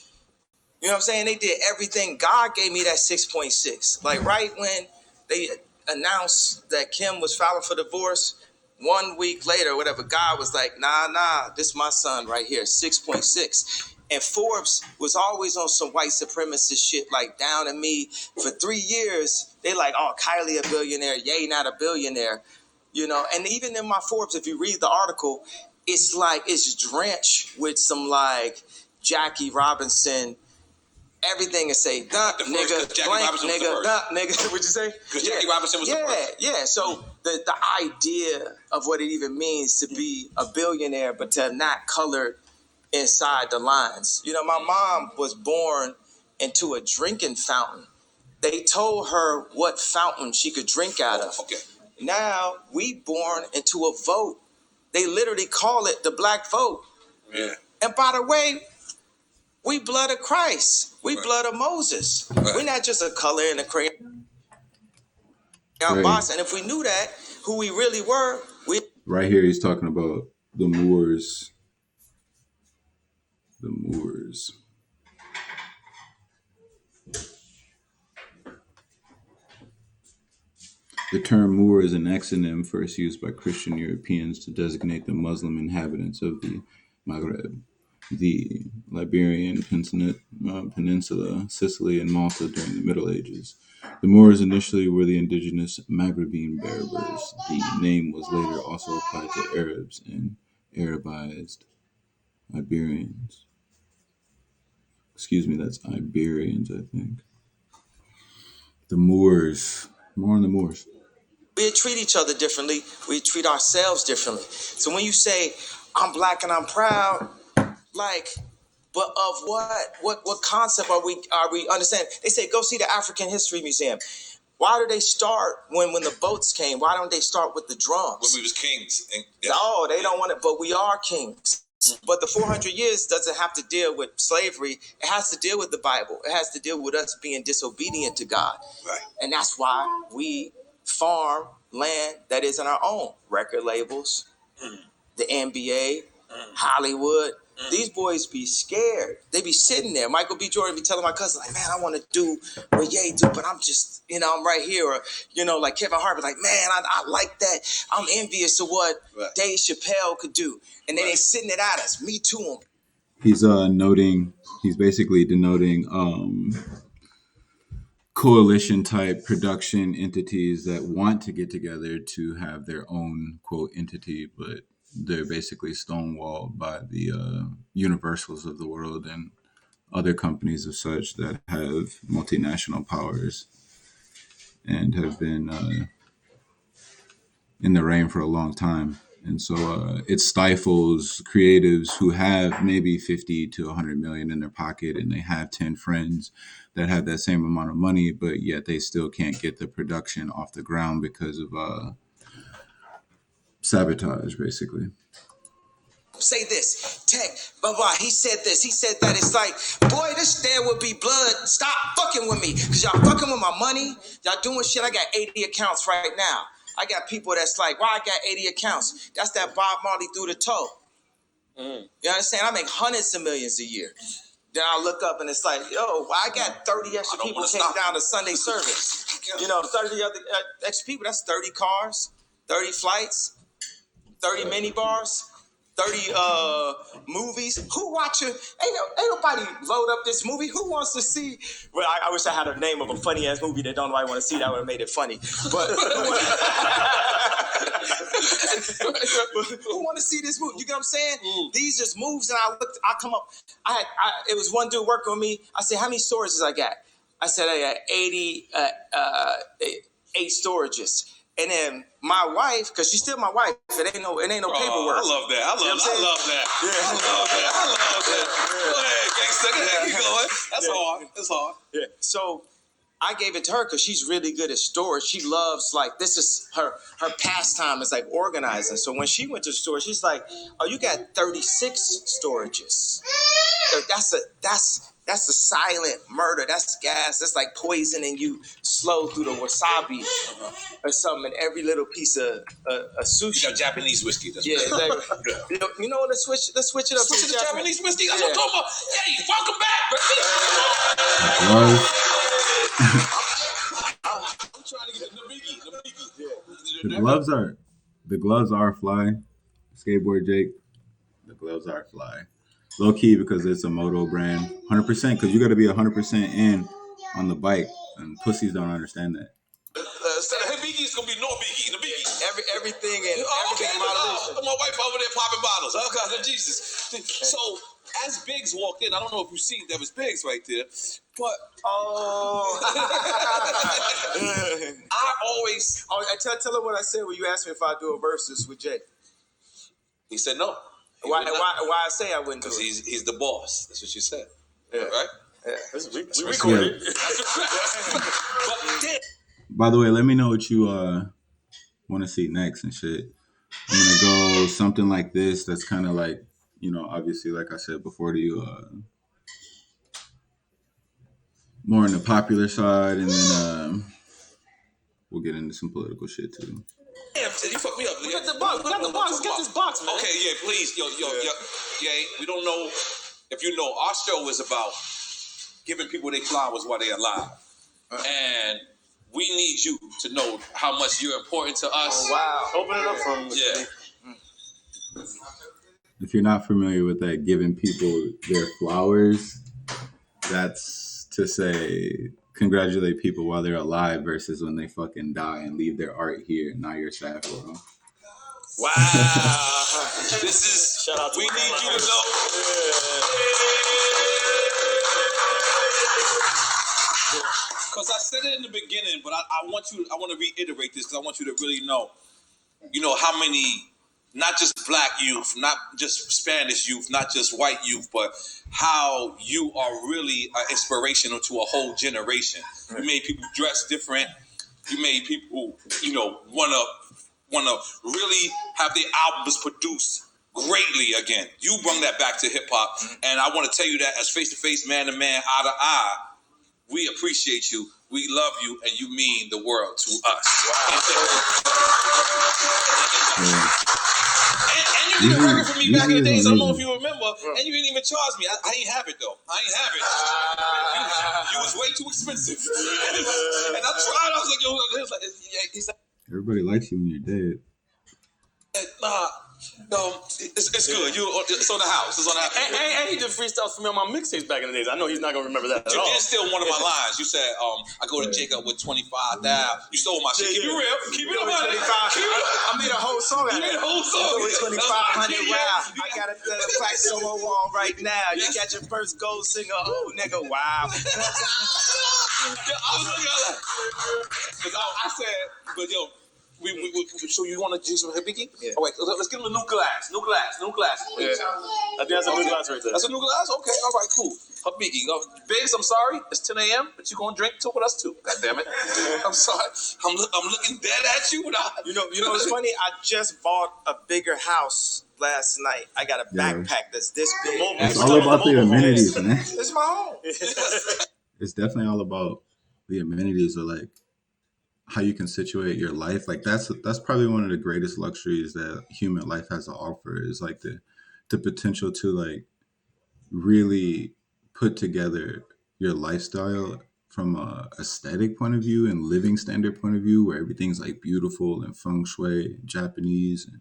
you know what I'm saying? They did everything. God gave me that 6.6. Like right when they announced that Kim was filing for divorce, 1 week later, whatever, God was like, nah, this is my son right here, 6.6. And Forbes was always on some white supremacist shit, like down to me. For 3 years, they like, oh, Kylie a billionaire, Ye not a billionaire. You know, and even in my Forbes, if you read the article, it's like it's drenched with some like Jackie Robinson. Everything is say, duh, nigga, blank, nigga, duh, nigga. What'd you say? Because Jackie Robinson was the first. Yeah. So the idea of what it even means to be a billionaire, but to not colored inside the lines. You know, my mom was born into a drinking fountain. They told her what fountain she could drink out of. Okay. Now we born into a vote. They literally call it the black vote. Yeah. And by the way, we blood of Christ. We blood of Moses. We're not just a color in a crayon box. And if we knew that, who we really were, we... Right here, he's talking about the Moors. The Moors. The term Moor is an exonym first used by Christian Europeans to designate the Muslim inhabitants of the Maghreb, the Iberian Peninsula, Sicily, and Malta during the Middle Ages. The Moors initially were the indigenous Maghrebine Berbers. The name was later also applied to Arabs and Arabized Iberians. Excuse me, that's Iberians, I think. The Moors. More on the Moors. We treat each other differently. We treat ourselves differently. So when you say, I'm black and I'm proud, like, but of what? What concept are we understanding? They say, go see the African History Museum. Why do they start when the boats came? Why don't they start with the drums? When we was kings. Oh, they don't want it, but we are kings. But the 400 years doesn't have to deal with slavery. It has to deal with the Bible. It has to deal with us being disobedient to God. Right. And that's why we farm land that isn't our own. Record labels, the NBA, Hollywood. These boys be scared. They be sitting there. Michael B. Jordan be telling my cousin, like, man, I want to do what Ye do, but I'm just, I'm right here. Or, like Kevin Hart be like, man, I like that. I'm envious of what Dave Chappelle could do. And then they sitting it at us. Me too. He's basically denoting coalition type production entities that want to get together to have their own quote entity, but they're basically stonewalled by the Universals of the world and other companies of such that have multinational powers and have been in the reign for a long time. And so it stifles creatives who have maybe 50 to 100 million in their pocket and they have 10 friends that have that same amount of money, but yet they still can't get the production off the ground because of sabotage, basically. Say this, tech, blah, blah. He said this, he said that. It's like, boy, this there would be blood. Stop fucking with me. Because y'all fucking with my money. Y'all doing shit. I got 80 accounts right now. I got people that's like, why I got 80 accounts? That's that Bob Marley through the toe. You understand? I make hundreds of millions a year. Then I look up and it's like, yo, why I got 30 extra people came down to Sunday service. 30 other extra people. That's 30 cars, 30 flights, 30 mini bars. 30 movies. Who watching? Ain't nobody load up this movie. Who wants to see? Well, I wish I had a name of a funny ass movie that don't nobody want to see. That would have made it funny. But who want to see this movie? You get what I'm saying? These just moves, and I come up. It was one dude working with me. I said, how many storages I got? I said I got 8 storages. And then my wife, because she's still my wife, it ain't no paperwork. I love that. I love that. Yeah. Go ahead, gangsta. Keep going. That's hard. That's hard. Yeah. So I gave it to her because she's really good at storage. She loves, like, this is her pastime is like organizing. So when she went to the store, she's like, oh, you got 36 storages. So that's That's a silent murder. That's gas. That's like poisoning you slow through the wasabi or something. And every little piece of sushi. You got Japanese whiskey. That's Yeah, exactly. You know what? Let's switch it up. switch to the Japanese whiskey. That's what I'm talking about. Hey, welcome back, baby. I'm trying to get the biggie. The gloves are fly. Skateboard Jake. The gloves are fly. Low key because it's a moto brand. 100% because you got to be 100% in on the bike, and pussies don't understand that. The biggie is gonna be no biggie. The biggie. Everything in moderation. My wife over there popping bottles. Oh God, Jesus. So as Biggs walked in, I don't know if you see that was Biggs right there, but I always. I tell her what I said when you asked me if I'd do a versus with Jay. He said no. Why I say I wouldn't do it? Because he's the boss. That's what you said. Yeah. Right? We recorded. By the way, let me know what you want to see next and shit. I'm gonna go something like this. That's kind of like, obviously, like I said before to you, more on the popular side, and then we'll get into some political shit too. Damn, you fucked me up. We got the box. Get this box, man. Okay, yeah, please. Yo. We don't know if you know. Our show is about giving people their flowers while they're alive. And we need you to know how much you're important to us. Oh, wow. Open it up for me. Yeah. If you're not familiar with that, giving people their flowers, that's to say congratulate people while they're alive versus when they fucking die and leave their art here. Now you're sad for them. Wow. This is, shout out to we need you to know. Because I said it in the beginning, but I want to reiterate this because I want you to really know, how many, not just black youth, not just Spanish youth, not just white youth, but how you are really inspirational to a whole generation. You made people dress different. You made people, want to really have their albums produced greatly again. You brought that back to hip hop, and I want to tell you that as face to face, man to man, eye to eye, we appreciate you. We love you, and you mean the world to us. Yeah. And you did a record for me back in the days. I don't know if you remember, and you didn't even charge me. I ain't have it though. I ain't have it. You was way too expensive. And I tried. I was like, yo, he's like, Everybody likes you when you're dead. nah. It's good. It's on the house. It's on the house. And he did freestyles for me on my mixtapes back in the days. I know he's not gonna remember that at You all. did steal one of my lines. You said, I go to Jacob with 25 down. You stole my shit. Keep it real. Keep it 100. I made a whole song out of You made a whole song. With 2,500 wow. I got a plaque solo wall right now. You got your first gold singer. Oh, nigga, wow. I was looking at that. Because I said, but yo, so you want to do some hibiki? Yeah. All right, let's give him a new glass. Yeah. I think that's a new glass right there. That's a new glass? Okay, all right, cool. Hibiki. Biggs, I'm sorry. It's 10 a.m., but you're going to drink with us too. God damn it. I'm sorry. I'm looking dead at you. You know what's funny? I just bought a bigger house last night. I got a backpack that's this big. It's all about the amenities, man. It's my home. It's definitely all about the amenities, or like how you can situate your life. Like that's probably one of the greatest luxuries that human life has to offer, is like the potential to like really put together your lifestyle from a aesthetic point of view and living standard point of view, where everything's like beautiful and feng shui and Japanese and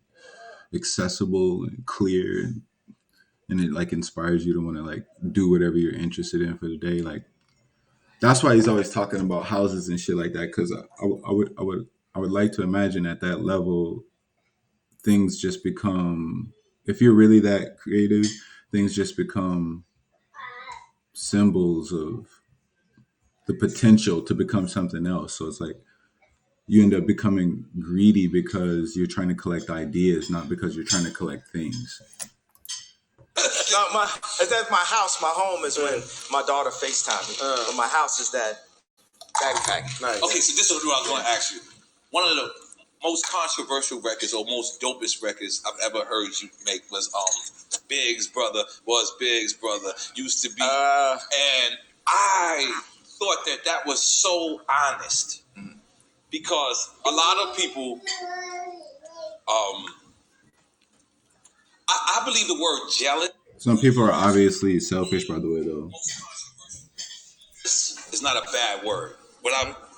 accessible and clear, and it like inspires you to want to like do whatever you're interested in for the day. Like that's why he's always talking about houses and shit like that, because I would like to imagine at that level things just become, if you're really that creative, things just become symbols of the potential to become something else. So it's like you end up becoming greedy because you're trying to collect ideas, not because you're trying to collect things. No, that's my house. My home is when my daughter FaceTime me. But my house is that backpack. Nice. Okay, so this is what I was going to ask you. One of the most controversial records or most dopest records I've ever heard you make was Big's brother was Big's brother, used to be. And I thought that was so honest because a lot of people, I believe the word jealous. Some people are obviously selfish, by the way, though. It's not a bad word.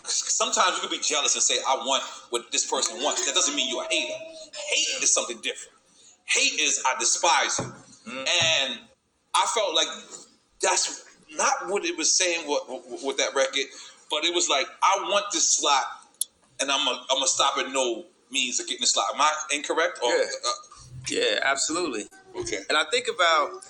Sometimes you can be jealous and say, I want what this person wants. That doesn't mean you're a hater. Hate is something different. Hate is I despise you. And I felt like that's not what it was saying with that record, but it was like, I want this slot and I'm gonna stop at no means of getting the slot. Am I incorrect? Or, yeah, absolutely. Okay. And I think about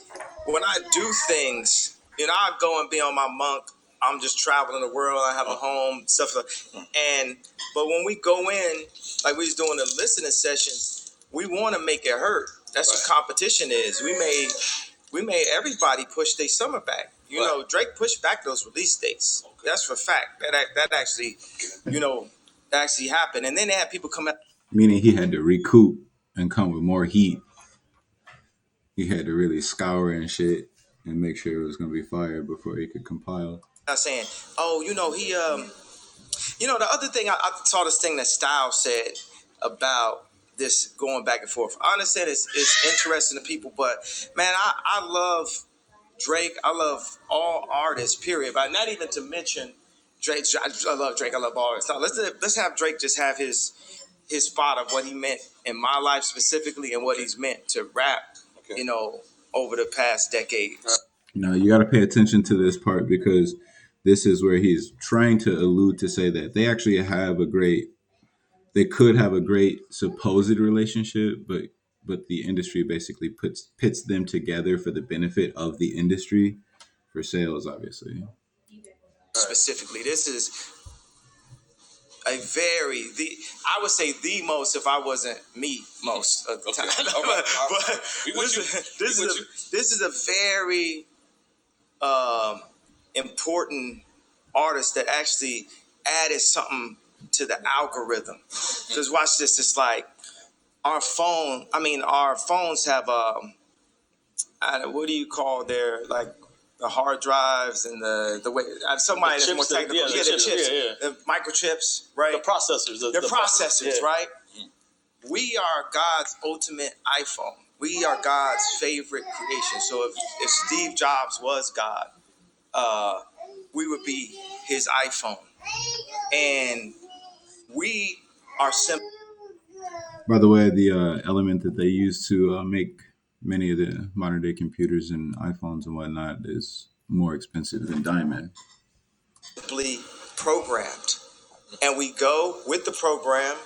when I do things, I go and be on my monk. I'm just traveling the world. I have a home, stuff like that. But when we go in, like we was doing the listening sessions, we want to make it hurt. That's what competition is. We made everybody push their summer back. You know, Drake pushed back those release dates. Okay. That's for fact. That actually, actually happened. And then they had people come out. Meaning he had to recoup and come with more heat. He had to really scour and shit and make sure it was going to be fire before he could compile. Not saying, he, the other thing, I saw this thing that Styles said about this going back and forth. I understand it's interesting to people, but man, I love Drake. I love all artists, period. But not even to mention Drake. I love Drake. I love all artists. Now, let's have Drake just have his spot of what he meant in my life specifically and what he's meant to rap, over the past decade. Now, you got to pay attention to this part because this is where he's trying to allude to say that they actually they could have a great supposed relationship, but the industry basically pits them together for the benefit of the industry for sales, obviously. Specifically, this is I would say the most, if I wasn't me most of the time. But this is a very important artist that actually added something to the algorithm. Because watch this, it's like our phones have what do you call the hard drives and the way somebody that's more technical. The chips, the microchips, right? The processors. The processors, right? We are God's ultimate iPhone. We are God's favorite creation. So if Steve Jobs was God, we would be his iPhone. And we are simple. By the way, the element that they use to make many of the modern day computers and iPhones and whatnot is more expensive than diamond. Simply programmed, and we go with the program,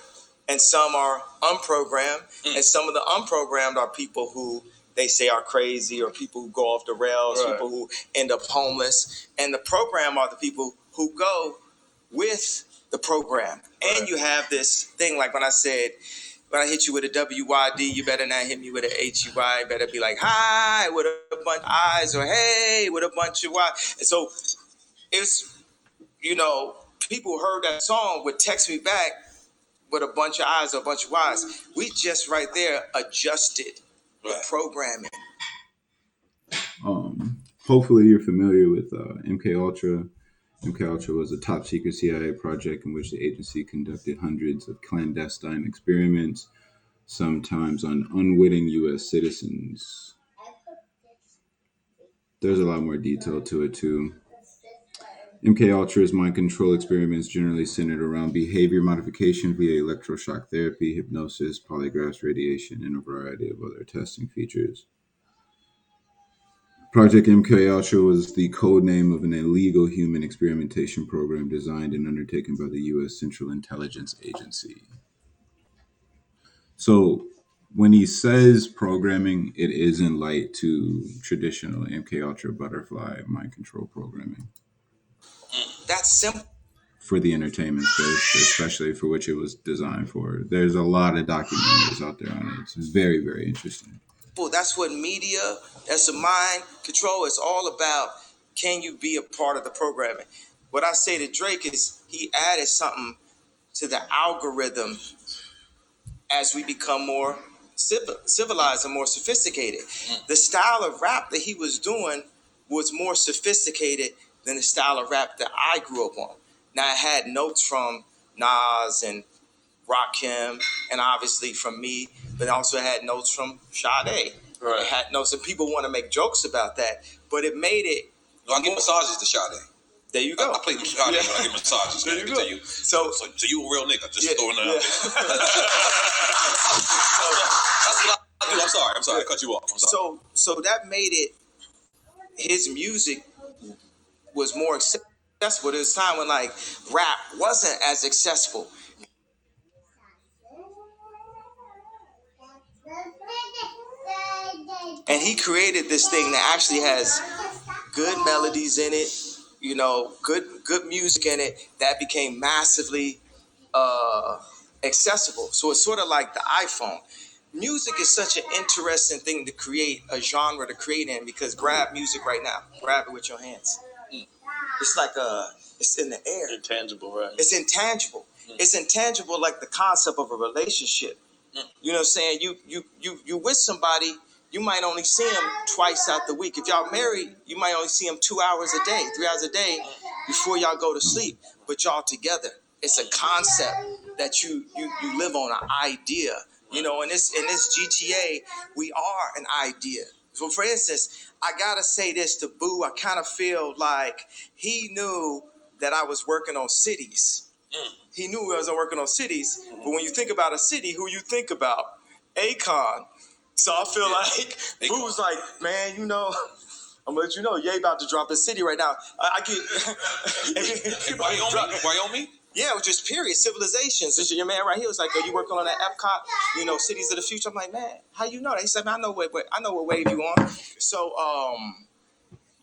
and some are unprogrammed, and some of the unprogrammed are people who they say are crazy, or people who go off the rails, people who end up homeless, and the program are the people who go with the program. And you have this thing like when I said, when I hit you with a WYD, you better not hit me with a HUY. You better be like, hi, with a bunch of I's, or hey, with a bunch of Y. And so it's, people heard that song would text me back with a bunch of I's or a bunch of Y's. We just right there adjusted the programming. Hopefully you're familiar with MK Ultra. MK Ultra was a top secret CIA project in which the agency conducted hundreds of clandestine experiments, sometimes on unwitting U.S. citizens. There's a lot more detail to it too. MK Ultra's mind control experiments generally centered around behavior modification via electroshock therapy, hypnosis, polygraphs, radiation, and a variety of other testing features. Project MK Ultra was the code name of an illegal human experimentation program designed and undertaken by the U.S. Central Intelligence Agency. So when he says programming, it isn't light to traditional MK Ultra butterfly mind control programming. That's simple. For the entertainment space, especially for which it was designed for. There's a lot of documentaries out there on it. It's very, very interesting. That's what media, that's the mind control. It's all about, can you be a part of the programming? What I say to Drake is he added something to the algorithm as we become more civilized and more sophisticated. The style of rap that he was doing was more sophisticated than the style of rap that I grew up on. Now, it had notes from Nas and Rakim, and obviously from me, but also had notes from Sade. Right. It had notes, and people want to make jokes about that, but it made it. No, I give massages to Sade. There you go. I play Sade, but I give massages. There you go. So you a real nigga? Just throwing it out there. That's what I do. I'm sorry. I cut you off. I'm sorry. So that made it. His music was more accessible. There was a time when like rap wasn't as accessible. And he created this thing that actually has good melodies in it, you know, good music in it that became massively accessible. So it's sort of like the iPhone. Music is such an interesting thing to create, a genre to create in, because grab music right now. Grab it with your hands. It's like it's in the air. Intangible, right? It's intangible. It's intangible like the concept of a relationship. You know what I'm saying? You with somebody, you might only see them twice out the week. If y'all married, you might only see them 2 hours a day, 3 hours a day before y'all go to sleep. But y'all together. It's a concept that you live on, an idea. You know, in this GTA, we are an idea. So for instance, I gotta say this to Boo. I kind of feel like he knew that I was working on cities. He knew I was working on cities, but when you think about a city, who you think about? Akon. So I feel like Boo was like, man, you know, I'm gonna let you know, Ye about to drop a city right now. I get Wyoming? Yeah, it was just period. Civilizations. This is your man right here was like, "Are you working on that Epcot? You know, cities of the future." I'm like, "Man, how you know that?" He said, "Man, I know what wave you on." So,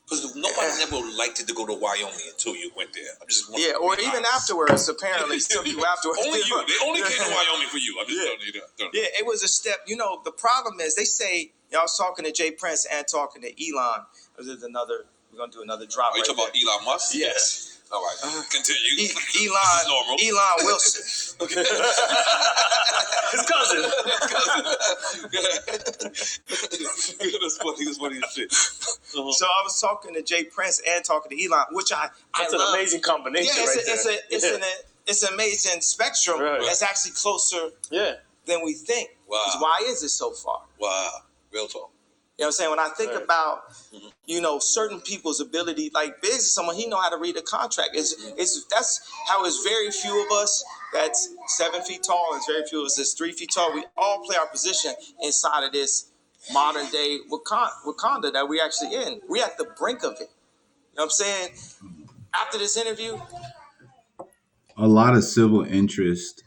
because nobody never liked it to go to Wyoming until you went there. I'm just or even afterwards. Apparently, still you afterwards. Only you. They only came to Wyoming for you. I'm just telling you that. Yeah, it was a step. You know, the problem is they say y'all was talking to Jay Prince and talking to Elon. There's another. We're gonna do another drop. Are you talking about Elon Musk? Yes. All right, continue. Elon Wilson. Okay. His cousin. That's funny as shit. So I was talking to Jay Prince and talking to Elon, which That's an amazing combination. It's an amazing spectrum that's actually closer than we think. Wow. Why is it so far? Wow. Real talk. You know what I'm saying? When I think about, you know, certain people's ability, like Biggs is someone, he know how to read a contract. That's how it's very few of us that's 7 feet tall, and it's very few of us that's 3 feet tall. We all play our position inside of this modern day Wakanda that we actually in. We're at the brink of it. You know what I'm saying? After this interview, a lot of civil interest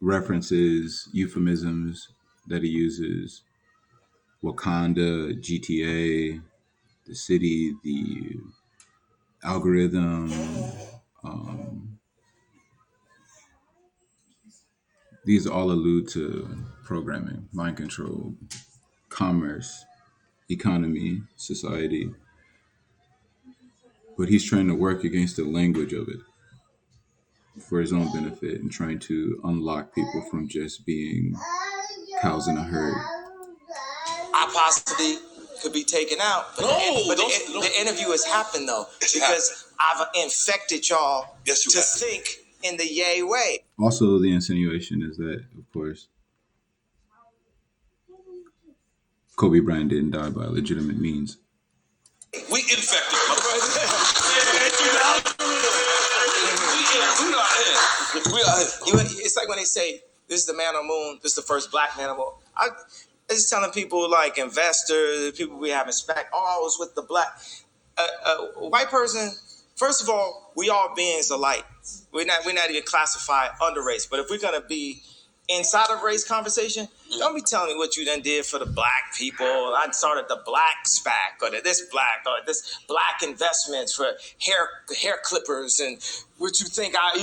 references, euphemisms that he uses. Wakanda, GTA, the city, the algorithm. These all allude to programming, mind control, commerce, economy, society. But he's trying to work against the language of it for his own benefit and trying to unlock people from just being cows in a herd. I possibly could be taken out. But the interview has happened, though, because I've infected y'all to think in the Ye way. Also, the insinuation is that, of course, Kobe Bryant didn't die by legitimate means. We infected. It's like when they say, this is the man on the moon, this is the first black man on the moon. I just telling people, like investors, people we have respect, it's with the black. A white person, first of all, we all beings alike. We're not even classified under race. But if we're going to be inside of race conversation, don't be telling me what you done did for the black people. I started the black SPAC or this black investments for hair clippers and what you think I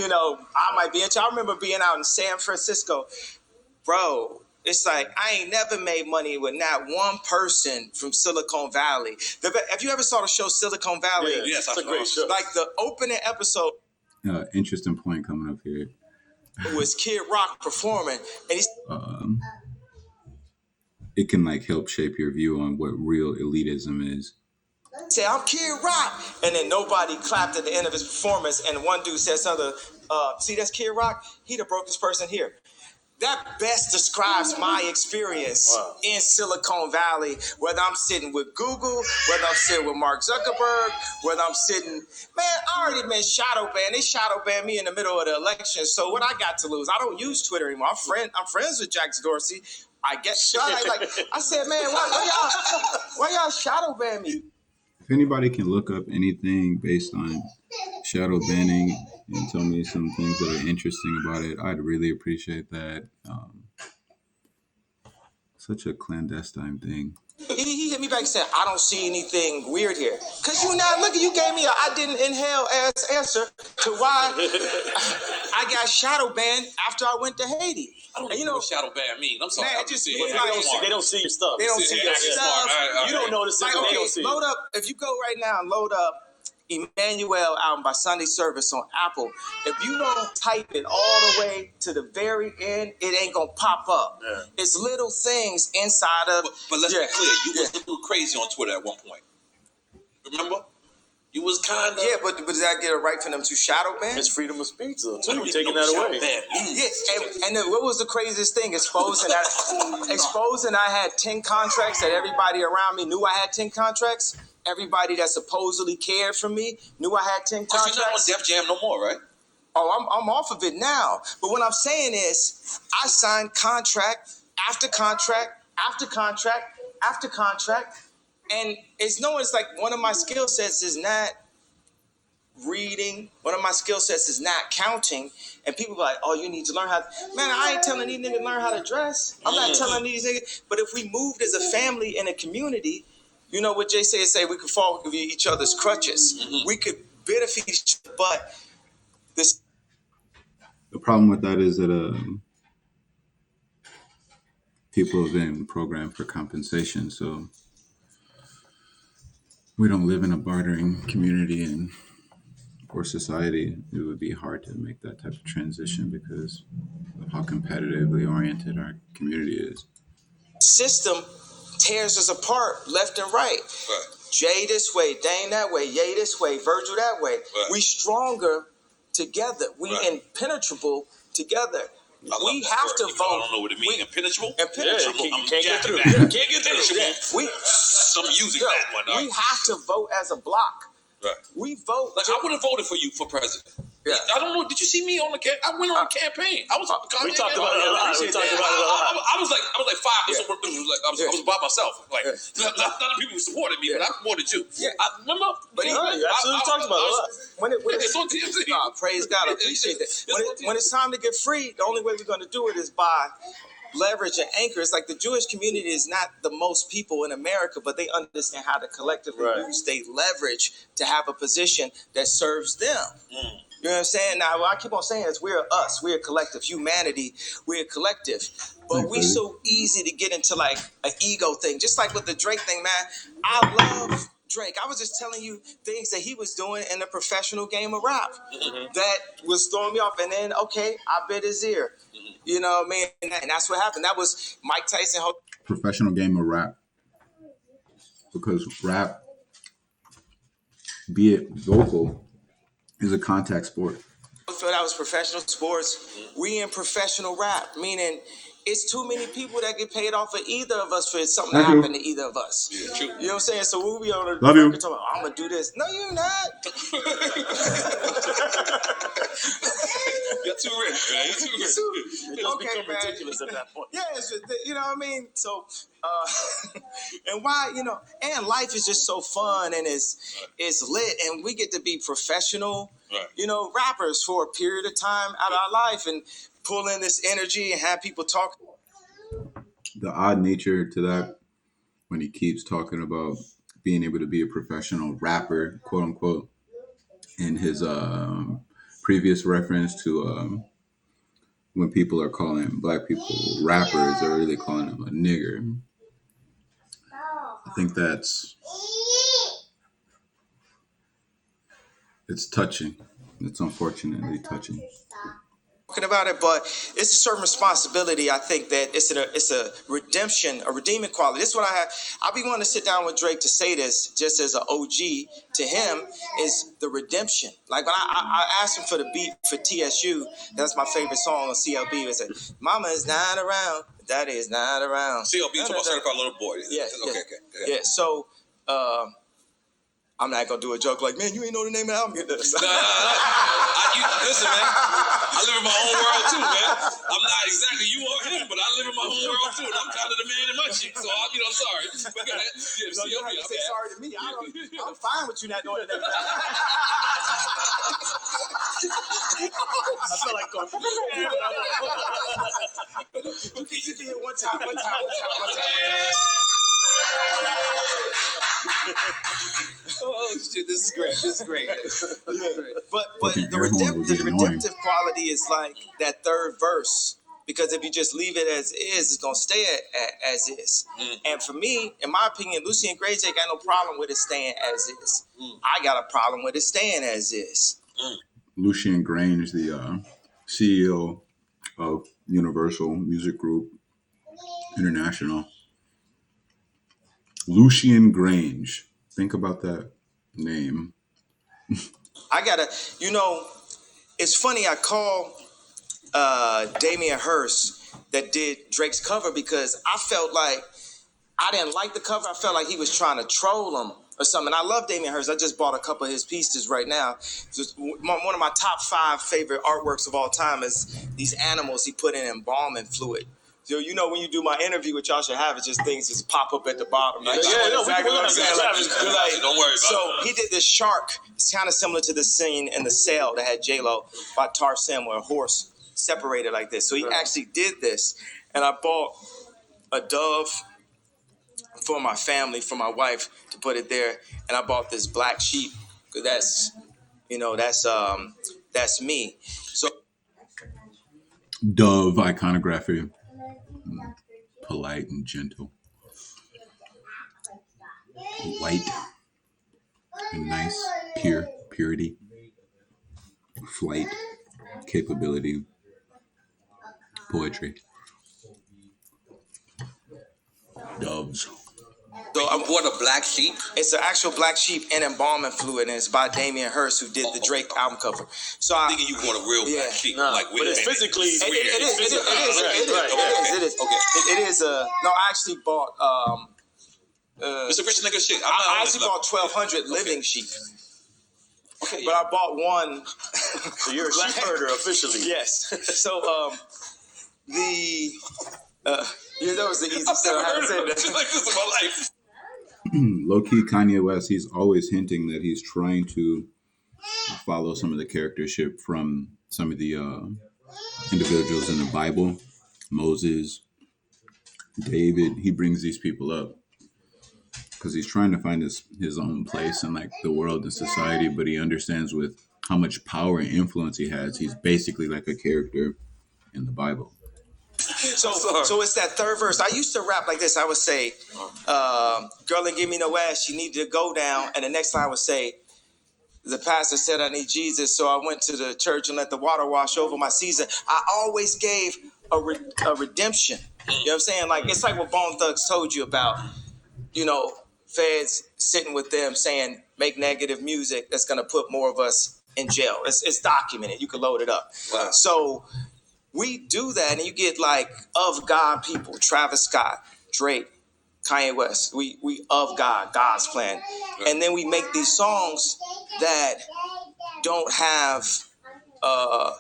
might be into. I remember being out in San Francisco, bro. It's like I ain't never made money with not one person from Silicon Valley. Have you ever saw the show Silicon Valley? Yeah, yes, that's a great show. Like the opening episode. Interesting point coming up here. It was Kid Rock performing, and it can like help shape your view on what real elitism is. Say, I'm Kid Rock. And then nobody clapped at the end of his performance. And one dude said something, see, that's Kid Rock? He the brokest person here. That best describes my experience in Silicon Valley, whether I'm sitting with Google, whether I'm sitting with Mark Zuckerberg, whether I'm sitting, man, I already been shadow banned. They shadow banned me in the middle of the election. So what I got to lose? I don't use Twitter anymore. I'm friends with Jack Dorsey. I get shot. I said, man, why y'all shadow ban me? If anybody can look up anything based on shadow banning and tell me some things that are interesting about it, I'd really appreciate that. Such a clandestine thing. He hit me back and said, I don't see anything weird here. Because you gave me a I didn't inhale as answer to why I got shadow banned after I went to Haiti. I don't know what shadow ban means. I'm sorry. Man, They don't see your stuff. They don't see your stuff. You don't notice it. Like, They don't see load up. If you go right now and load up Emmanuel album by Sunday Service on Apple, if you don't type it all the way to the very end, it ain't gonna pop up. Yeah. It's little things inside of. But let's be clear. You was a little crazy on Twitter at one point. Remember? You was kind of. Yeah, but does that get a right for them to shadow ban? It's freedom of speech, though. Too. Taking that away. Yeah, and then what was the craziest thing? Exposing I had 10 contracts that everybody around me knew I had 10 contracts. Everybody that supposedly cared for me knew I had 10 contracts. You're not on Def Jam no more, right? Oh, I'm off of it now. But what I'm saying is, I signed contract after contract after contract after contract, and it's like one of my skill sets is not reading. One of my skill sets is not counting. And people be like, oh, you need to learn how. Man, I ain't telling these niggas to learn how to dress. I'm not telling these niggas. But if we moved as a family in a community, you know what Jay say we could fall with each other's crutches. Mm-hmm. We could benefit each other, but the problem with that is that people have been programmed for compensation. So we don't live in a bartering community, and for society, it would be hard to make that type of transition because of how competitively oriented our community is. System tears us apart left and right. Jay this way, Dane that way, Ye this way, Virgil that way. We stronger together. We impenetrable together. We have to vote. I don't know what it means. Impenetrable? Impenetrable. Can't get through. Can't get through. I'm using that one. We have to vote as a block. Right. We vote. Like, I would have voted for you for president. Yeah. I don't know. Did you see me on the campaign? I went on a campaign. I was. We talked about it a lot. I was like five. Yeah. I was by myself. Like, not people supported me, but I supported you. Yeah. I remember. But you absolutely talked about it a lot. When it's on TMZ. Praise God. I appreciate that. When it's time to get free, the only way we're going to do it is by leverage and anchor. It's like the Jewish community is not the most people in America, but they understand how to collectively use their leverage to have a position that serves them. You know what I'm saying? Now, what I keep on saying is we're us. We're a collective. Humanity, we're a collective. But we so easy to get into like an ego thing. Just like with the Drake thing, man. I love Drake. I was just telling you things that he was doing in the professional game of rap that was throwing me off. And then, okay, I bit his ear. You know what I mean? And that's what happened. That was Mike Tyson. Professional game of rap. Because rap, be it vocal, is a contact sport. I thought that was professional sports. We in professional rap, meaning it's too many people that get paid off of either of us for something to happen to either of us. Yeah, true. You know what I'm saying? So we'll be on the Love you. Talking about, I'm gonna do this. No, you're not. You're too rich, man. You're too rich. It become ridiculous at that point. Yeah, it's just, you know what I mean? So, and why, you know, and life is just so fun and it's lit, and we get to be professional, you know, rappers for a period of time out of our life and pull in this energy and have people talk. The odd nature to that, when he keeps talking about being able to be a professional rapper, quote unquote, in his previous reference to when people are calling black people rappers, they're really calling them a nigger. I think it's touching. It's unfortunately touching. about it, but it's a certain responsibility. I think that it's a redemption, a redeeming quality. This is what I have. I'll be wanting to sit down with Drake to say this, just as an OG to him, is the redemption. Like when I asked him for the beat for TSU, that's my favorite song on CLB. It's like, "Mama is not around, Daddy is not around." CLB is about Certified Little Boy. Yeah, Okay. Yeah. So I'm not gonna do a joke like, "Man, you ain't know the name of the album." Listen, man. I live in my own world too, man. I'm not exactly you or him, but I live in my own world too. And I'm kind of the man in my shit, so I'm sorry. But go ahead. Yeah, No, you don't have to say sorry to me. I'm fine with you not knowing the name. I feel like going. You can hit one time. Oh shit, this is great. But Fucking the air horn would be annoying. redemptive quality is like that third verse. Because if you just leave it as is, it's gonna stay as is. And for me, in my opinion, Lucy and Gray J got no problem with it staying as is. I got a problem with it staying as is. Lucien Grange, the CEO of Universal Music Group International. Lucien Grange. Think about that name. It's funny, I call Damien Hirst that did Drake's cover because I felt like I didn't like the cover. I felt like he was trying to troll him or something. I love Damien Hirst. I just bought a couple of his pieces right now. Just one of my top 5 favorite artworks of all time is these animals he put in embalming fluid. So when you do my interview, which y'all should have, it's just things just pop up at the bottom. Exactly what I'm saying. Don't worry about it. So he did this shark. It's kind of similar to the scene in The Cell that had J-Lo by Tarzan, where a horse separated like this. So he actually did this, and I bought a dove for my family, for my wife, to put it there, and I bought this black sheep because that's me. So Dove iconography. Polite and gentle. White and nice. Purity. Flight. Capability. Poetry. Doves. So I bought a black sheep. it's an actual black sheep in embalming fluid, and it's by Damien Hirst, who did the Drake album cover. So I'm thinking you bought a real black sheep. Like, but it's physically It is. Okay. It is. No, I actually bought. It's a rich nigga shit. I actually bought 1,200 living sheep. Okay, but I bought one. So you're a sheep herder officially. Yes. So that was the easiest thing I had to say. Shit like this in my life. Low-key Kanye West, he's always hinting that he's trying to follow some of the charactership from some of the individuals in the Bible. Moses, David, he brings these people up because he's trying to find his own place in like the world and society, but he understands with how much power and influence he has, he's basically like a character in the Bible. So it's that third verse. I used to rap like this. I would say, girl ain't give me no ass, she needed to go down. And the next line I would say, the pastor said I need Jesus, so I went to the church and let the water wash over my Caesar. I always gave a redemption. You know what I'm saying? Like, it's like what Bone Thugs told you about, feds sitting with them saying, make negative music that's going to put more of us in jail. It's documented. You can load it up. Wow. So we do that, and you get like of God people, Travis Scott, Drake, Kanye West. We of God, God's plan. And then we make these songs that don't have a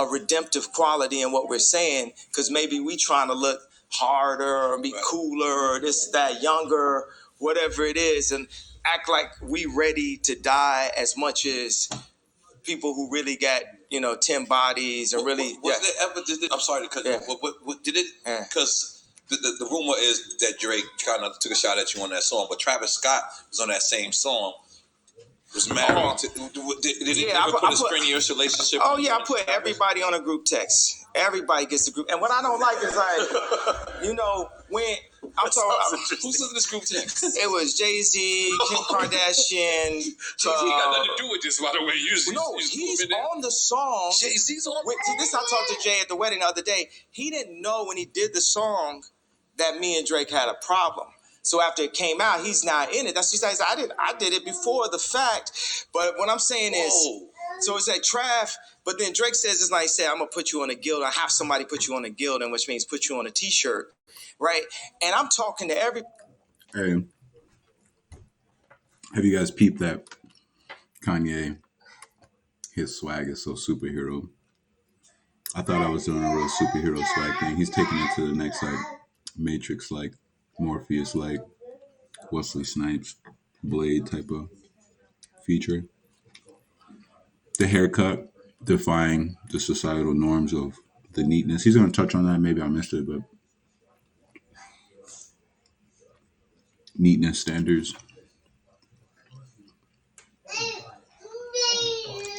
redemptive quality in what we're saying, because maybe we trying to look harder or be cooler or this, that, younger, whatever it is, and act like we ready to die as much as people who really got 10 bodies and really. I'm sorry, because did it? Because the rumor is that Drake kind of took a shot at you on that song, but Travis Scott was on that same song. Was married. Did he ever put a strenuous relationship? Oh yeah, I put everybody on a group text. Everybody gets a group, and what I don't like is like, when I'm talking. Who's in this group text? It was Jay-Z, Kim Kardashian. Jay-Z got nothing to do with this, by the way. He's on the song. Jay-Z's on. This I talked to Jay at the wedding the other day. He didn't know when he did the song that me and Drake had a problem. So after it came out, he's not in it. That's just like I did it before the fact. But what I'm saying is, so it's like Trav. But then Drake says it's like he said, I'm gonna put you on a guild. I have somebody put you on a guild, and which means put you on a T-shirt, right? And I'm talking to every. Hey, have you guys peeped that Kanye? His swag is so superhero. I thought I was doing a real superhero swag thing. He's taking it to the next like Matrix, like Morpheus, like Wesley Snipes, Blade type of feature. The haircut defying the societal norms of the neatness. He's going to touch on that. Maybe I missed it, but neatness standards.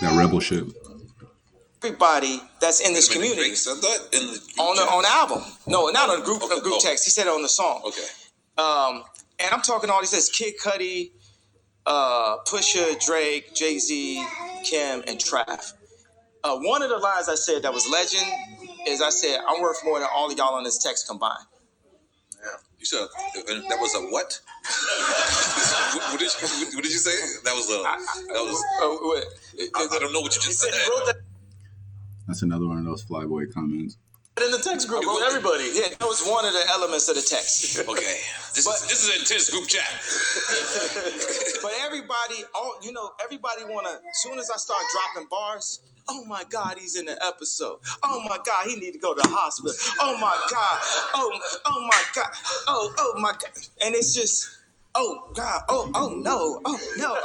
That rebel shit. Everybody that's in this community. Drake said that in the on the album. No, not on the group text. He said it on the song. Okay. And I'm talking all these says Kid Cudi, Pusha, Drake, Jay-Z, Kim, and Trav. One of the lines I said that was legend is I said, I'm worth more than all of y'all on this text combined. Yeah. You said that was a what? what did you say? That was I don't know what you just said. He wrote that That's another one of those flyboy comments. in the text group. Wrote everybody. Yeah, that was one of the elements of the text. Okay. This is an intense group chat. But everybody, everybody wanna. As soon as I start dropping bars, oh my God, he's in the episode. Oh my God, he need to go to the hospital. Oh my God. Oh my God. Oh my God. And it's just, oh God. Oh no. Oh no.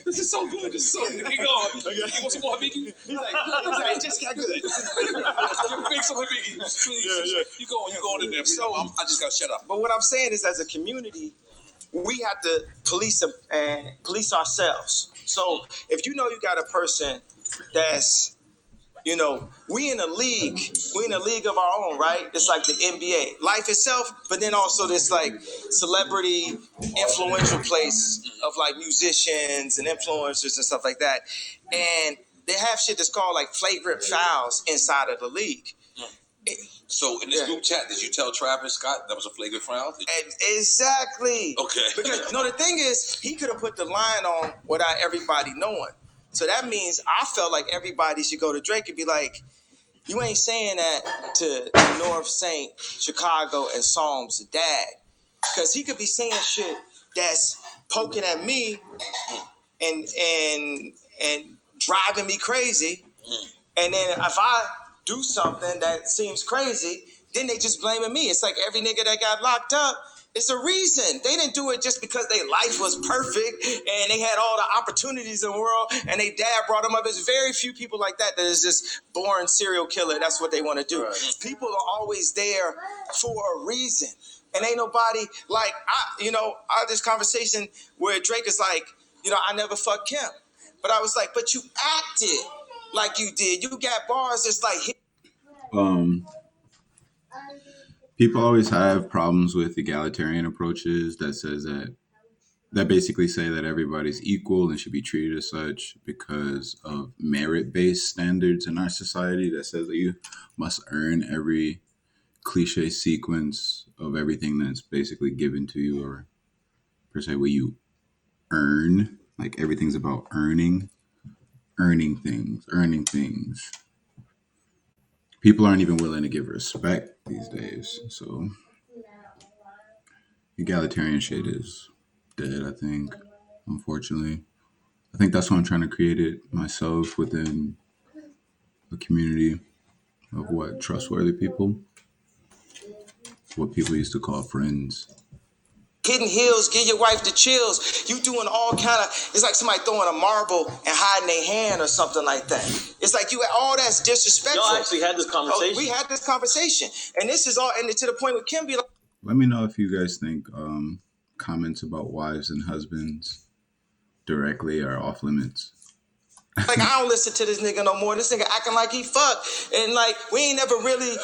This is so good. This is so good. Keep going. You want some more Biggie? He's like, it just got good. Big some Biggie. Yeah. You going in there. So I just got to shut up. But what I'm saying is, as a community, we have to police ourselves. So if you know you got a person that's, we in a league of our own, right? It's like the NBA, life itself, but then also this like celebrity influential place of like musicians and influencers and stuff like that. And they have shit that's called like flagrant fouls inside of the league. So in this group chat, did you tell Travis Scott that was a flagrant foul? Exactly. Okay. Because the thing is, he could have put the line on without everybody knowing. So that means I felt like everybody should go to Drake and be like, you ain't saying that to North St. Chicago and Psalm's dad. Because he could be saying shit that's poking at me and driving me crazy. And then if I do something that seems crazy, then they just blaming me. It's like every nigga that got locked up, it's a reason. They didn't do it just because their life was perfect and they had all the opportunities in the world and their dad brought them up. There's very few people like that is just born serial killer. That's what they want to do. Right. People are always there for a reason. And ain't nobody like, I had this conversation where Drake is like, I never fucked Kim. But I was like, but you acted like you did. You got bars that's like... People always have problems with egalitarian approaches that basically say that everybody's equal and should be treated as such because of merit-based standards in our society that says that you must earn every cliche sequence of everything that's basically given to you, or per se what you earn. Like everything's about earning things. People aren't even willing to give respect these days. So egalitarian shit is dead, I think, unfortunately. I think that's why I'm trying to create it myself within a community of trustworthy people. What people used to call friends. Hidden heels, give your wife the chills. You doing all kind of, it's like somebody throwing a marble and hiding their hand or something like that. It's like all that's disrespectful. Y'all actually had this conversation. We had this conversation. And this is all, and to the point with Kim be like. Let me know if you guys think comments about wives and husbands directly are off limits. Like, I don't listen to this nigga no more. This nigga acting like he fucked. And like, we ain't never really,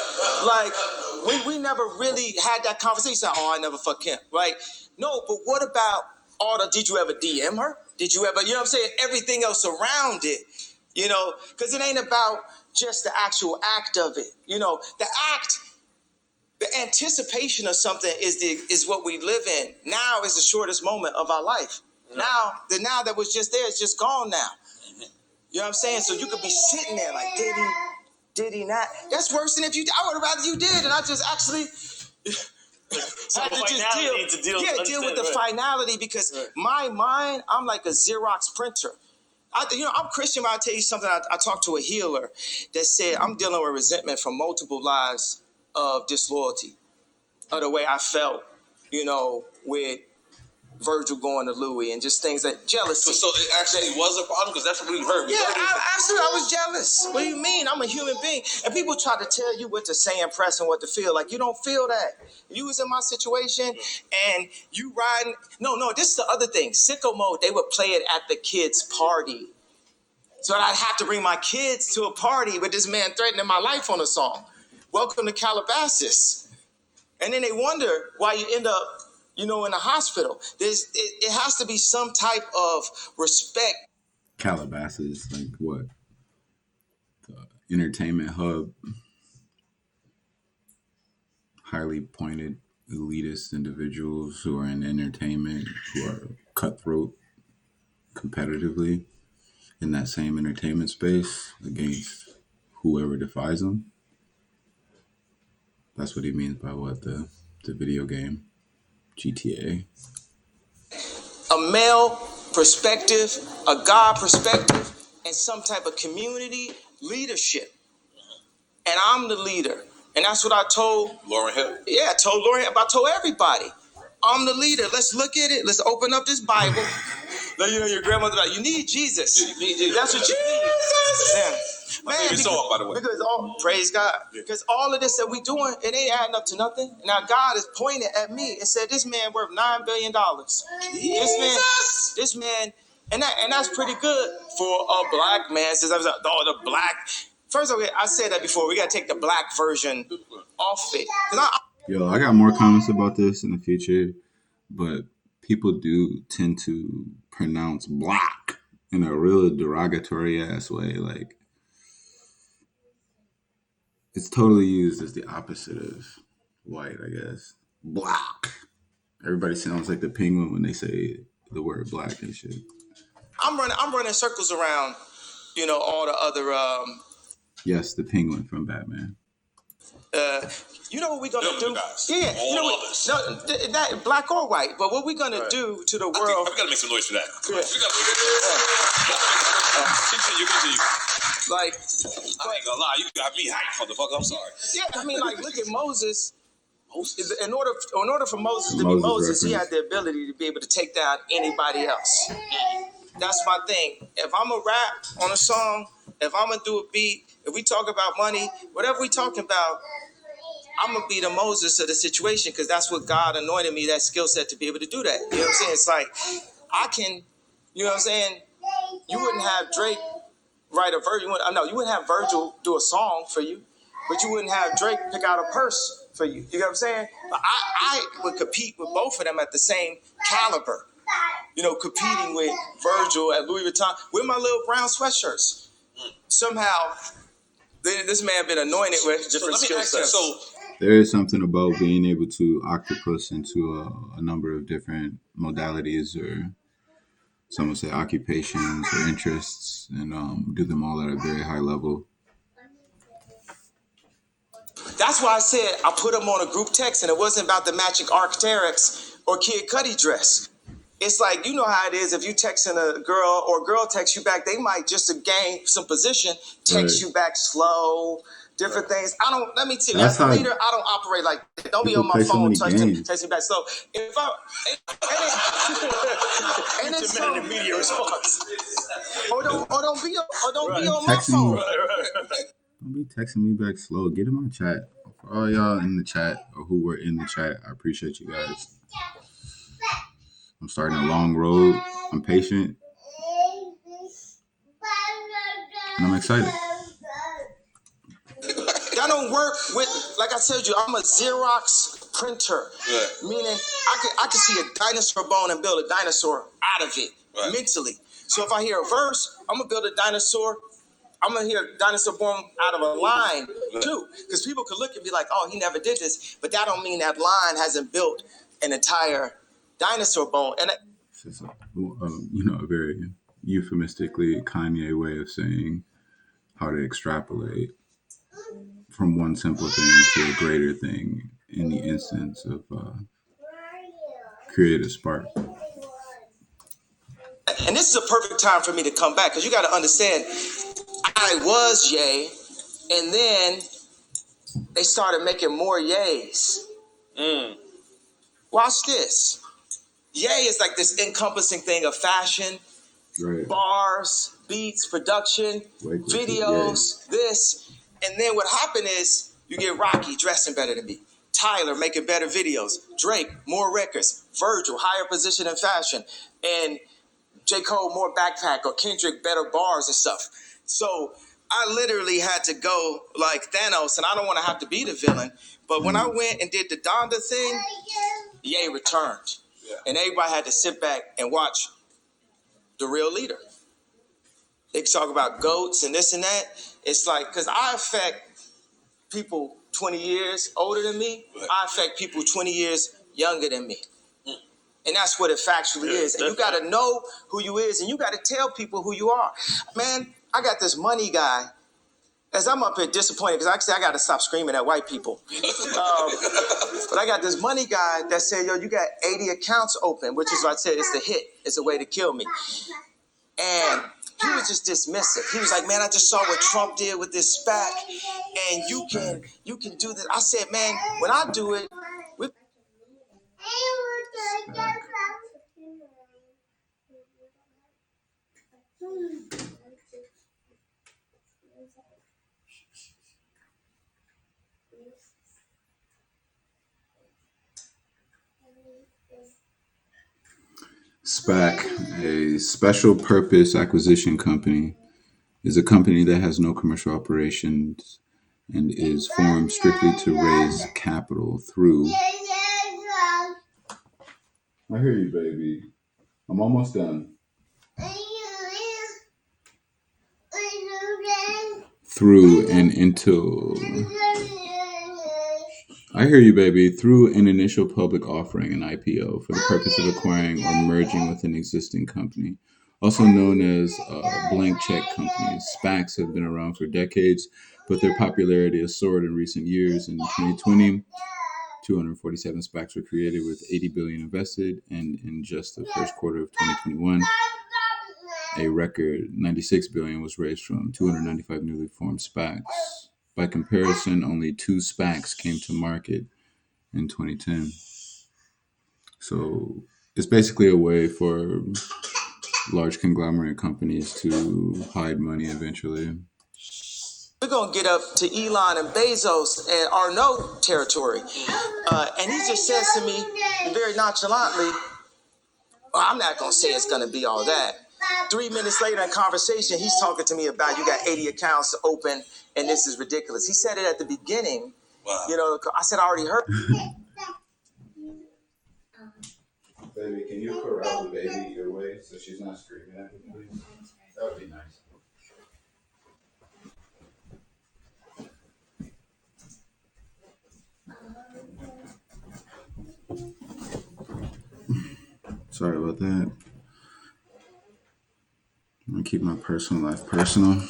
like, we never really had that conversation. Oh, I never fuck him. Like, no, but what about all the, did you ever DM her? Did you ever, you know what I'm saying? Everything else around it, you know, because it ain't about just the actual act of it. You know, the act, the anticipation of something is what we live in. Now is the shortest moment of our life. Now, the now that was just there is just gone now. You know what I'm saying? So you could be sitting there like, did he not? That's worse than if you, I would have rather you did. And I just actually had to just deal with the finality because my mind, I'm like a Xerox printer. I'm Christian, but I'll tell you something. I talked to a healer that said, I'm dealing with resentment from multiple lives of disloyalty, of the way I felt, you know, with Virgil going to Louis and just things that jealousy. So it actually was a problem because that's what we heard. Yeah, absolutely. I was jealous. What do you mean? I'm a human being. And people try to tell you what to say and press and what to feel. Like, you don't feel that. You was in my situation and you riding. No, this is the other thing. Sicko mode, they would play it at the kids' party. So I'd have to bring my kids to a party with this man threatening my life on a song. Welcome to Calabasas. And then they wonder why you end up, you know, in the hospital. It has to be some type of respect. Calabasas, like what? The entertainment hub. Highly pointed elitist individuals who are in entertainment, who are cutthroat competitively in that same entertainment space against whoever defies them. That's what he means by what? The video game, GTA. A male perspective, a God perspective, and some type of community leadership. And I'm the leader. And that's what I told Lauryn Hill. Yeah, I told Lauryn, I told everybody. I'm the leader. Let's look at it. Let's open up this Bible. Now, you know, your grandmother, like, you need Jesus. You need Jesus. That's what you need. Yeah. Man, favorite song, by the way. Because praise God. Because all of this that we doing, it ain't adding up to nothing. Now God is pointing at me and said, this man worth $9 billion. This man, and that's pretty good for a black man. Since I was the black. First of all, I said that before. We got to take the black version off it. Yo, I got more comments about this in the future, but people do tend to pronounce black in a real derogatory ass way. Like, it's totally used as the opposite of white, I guess. Black. Everybody sounds like the penguin when they say the word black and shit. I'm running circles around, you know, all the other. Yes, the penguin from Batman. You know what we're gonna do? Guys. Yeah, all you know others. that black or white. But what we're gonna do to the world? We gotta make some noise for that. Yeah. Continue. Like, I ain't gonna lie, you got me hyped, motherfucker. I'm sorry. Yeah, I mean, like, look at Moses. In order for Moses to be Moses, he had the ability to be able to take down anybody else. That's my thing. If I'm a rap on a song, if I'm gonna do a beat, if we talk about money, whatever we talking about, I'm gonna be the Moses of the situation because that's what God anointed me, that skill set to be able to do that. You know what I'm saying? It's like I can, you know what I'm saying? You wouldn't have Drake write a verse. You wouldn't have Virgil do a song for you, but you wouldn't have Drake pick out a purse for you. You know what I'm saying? But I would compete with both of them at the same caliber. You know, competing with Virgil at Louis Vuitton with my little brown sweatshirts. Somehow, this man been anointed with different skill sets. So there is something about being able to octopus into a number of different modalities, or some would say occupations or interests, and do them all at a very high level. That's why I said I put them on a group text, and it wasn't about the matching Arc'teryx or Kid Cudi dress. It's like, you know how it is. If you texting a girl or a girl texts you back, they might, just to gain some position, text you back slow, different things. Let me tell you, as a leader, I don't operate like that. Don't be on my phone text me back. So if and it's so immediate response. Or don't be on my phone. Don't be texting me back slow. Get in my chat. For all y'all in the chat or who were in the chat, I appreciate you guys. I'm starting a long road. I'm patient. And I'm excited. That don't work with, like I told you, I'm a Xerox printer. Right. Meaning I can see a dinosaur bone and build a dinosaur out of it mentally. So if I hear a verse, I'm gonna build a dinosaur. I'm gonna hear a dinosaur born out of a line too. Because people could look and be like, oh, he never did this. But that don't mean that line hasn't built an entire dinosaur bone. And It's a very euphemistically Kanye way of saying how to extrapolate from one simple thing to a greater thing in the instance of creative spark. and this is a perfect time for me to come back because you got to understand, I was Ye, and then they started making more Yays. Watch this. Ye is like this encompassing thing of fashion, Right. bars, beats, production, Wakeless, videos, this. And then what happened is you get Rocky dressing better than me, Tyler making better videos, Drake, more records, Virgil, higher position in fashion, and J. Cole, more backpack, or Kendrick, better bars and stuff. So I literally had to go like Thanos, and I don't want to have to be the villain. But when I went and did the Donda thing, Ye returned. Yeah. And everybody had to sit back and watch the real leader. They talk about goats and this and that. It's like, because I affect people 20 years older than me. Right. I affect people 20 years younger than me. And that's what it factually is. And you got to know who you is, and you got to tell people who you are. Man, I got this money guy. As I'm up here disappointed, because actually I got to stop screaming at white people. But I got this money guy that said, yo, you got 80 accounts open, which is what I said, it's the hit. It's a way to kill me. And he was just dismissive. He was like, man, I just saw what Trump did with this SPAC, and you can do this. I said, man, when I do it, SPAC, a special purpose acquisition company, is a company that has no commercial operations and is formed strictly to raise capital through. I hear you, baby. I'm almost done. Through an I hear you, baby. Through an initial public offering, an IPO, for the purpose of acquiring or merging with an existing company, also known as blank check companies. SPACs have been around for decades, but their popularity has soared in recent years. In 2020, 247 SPACs were created with $80 billion invested, and in just the first quarter of 2021, a record $96 billion was raised from 295 newly formed SPACs. By comparison, only 2 SPACs came to market in 2010. So it's basically a way for large conglomerate companies to hide money eventually. We're going to get up to Elon and Bezos and Arnault territory. And he just says to me very nonchalantly, well, I'm not going to say it's going to be all that. 3 minutes later in conversation, he's talking to me about you got 80 accounts open and this is ridiculous. He said it at the beginning. Wow. You know, I said I already heard. Baby, can you corral the baby your way so she's not screaming at me, please? That would be nice. Sorry about that. I'm gonna keep my personal life personal.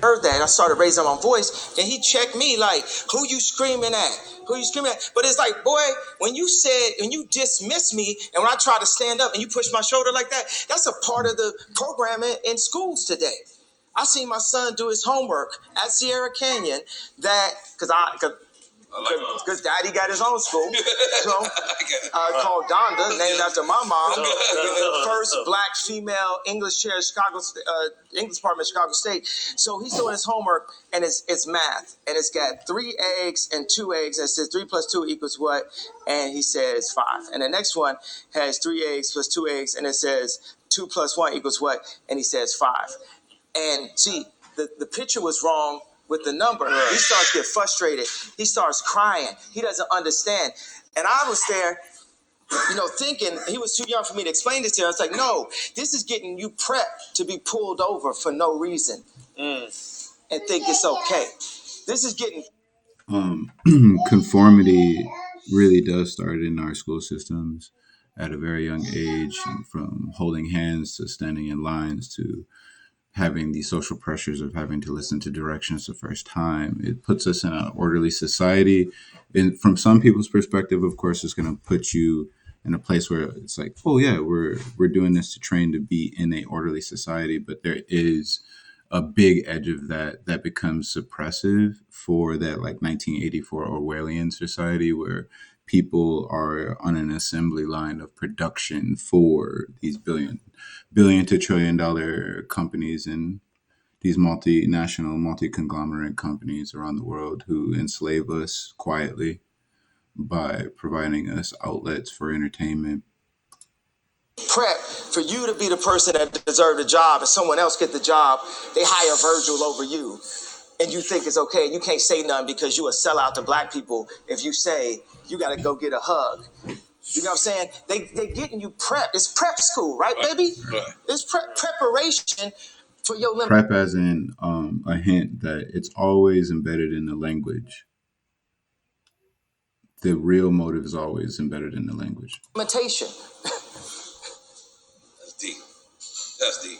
Heard that, I started raising my voice, and he checked me like, "Who you screaming at? Who you screaming at?" But it's like, boy, when you dismiss me, and when I try to stand up, and you push my shoulder like that, that's a part of the programming in schools today. I seen my son do his homework at Sierra Canyon, because Daddy got his own school, called Donda, named after my mom, the first black female English chair at English department at Chicago State. So he's doing his homework, and it's math, and it's got 3 eggs and 2 eggs, and it says 3 plus 2 equals what? And he says 5. And the next one has 3 eggs plus 2 eggs, and it says 2 plus 1 equals what? And he says 5. And see, the picture was wrong with the number. Right. He starts to get frustrated. He starts crying. He doesn't understand. And I was there, thinking he was too young for me to explain this to him. I was like, no, this is getting you prepped to be pulled over for no reason and think it's okay. This is getting... Conformity really does start in our school systems at a very young age, from holding hands to standing in lines to having the social pressures of having to listen to directions the first time. It puts us in an orderly society. And from some people's perspective, of course, it's going to put you in a place where it's like, oh yeah, we're doing this to train to be in a orderly society. But there is a big edge of that becomes suppressive for that, like 1984 Orwellian society where people are on an assembly line of production for these billion to $1 trillion companies and these multinational, multi-conglomerate companies around the world who enslave us quietly by providing us outlets for entertainment. Prep for you to be the person that deserves the job, and someone else get the job. They hire Virgil over you, and you think it's okay. You can't say nothing because you a sellout to black people. If you say you got to go get a hug, you know what I'm saying? They getting you prepped. It's prep school, right, baby? Right. It's preparation for your prep, as in a hint that it's always embedded in the language. The real motive is always embedded in the language. Limitation. That's deep. That's deep.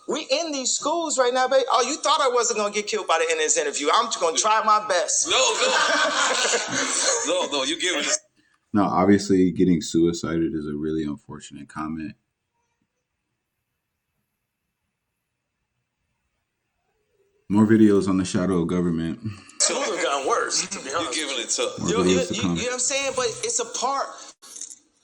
We in these schools right now, baby. Oh, you thought I wasn't gonna get killed by the end of this interview? I'm just gonna try my best. No, you giving it. Now, obviously, getting suicided is a really unfortunate comment. More videos on the shadow of government. So it would have gotten worse, to be honest. You're giving it tough. You know what I'm saying? But it's a part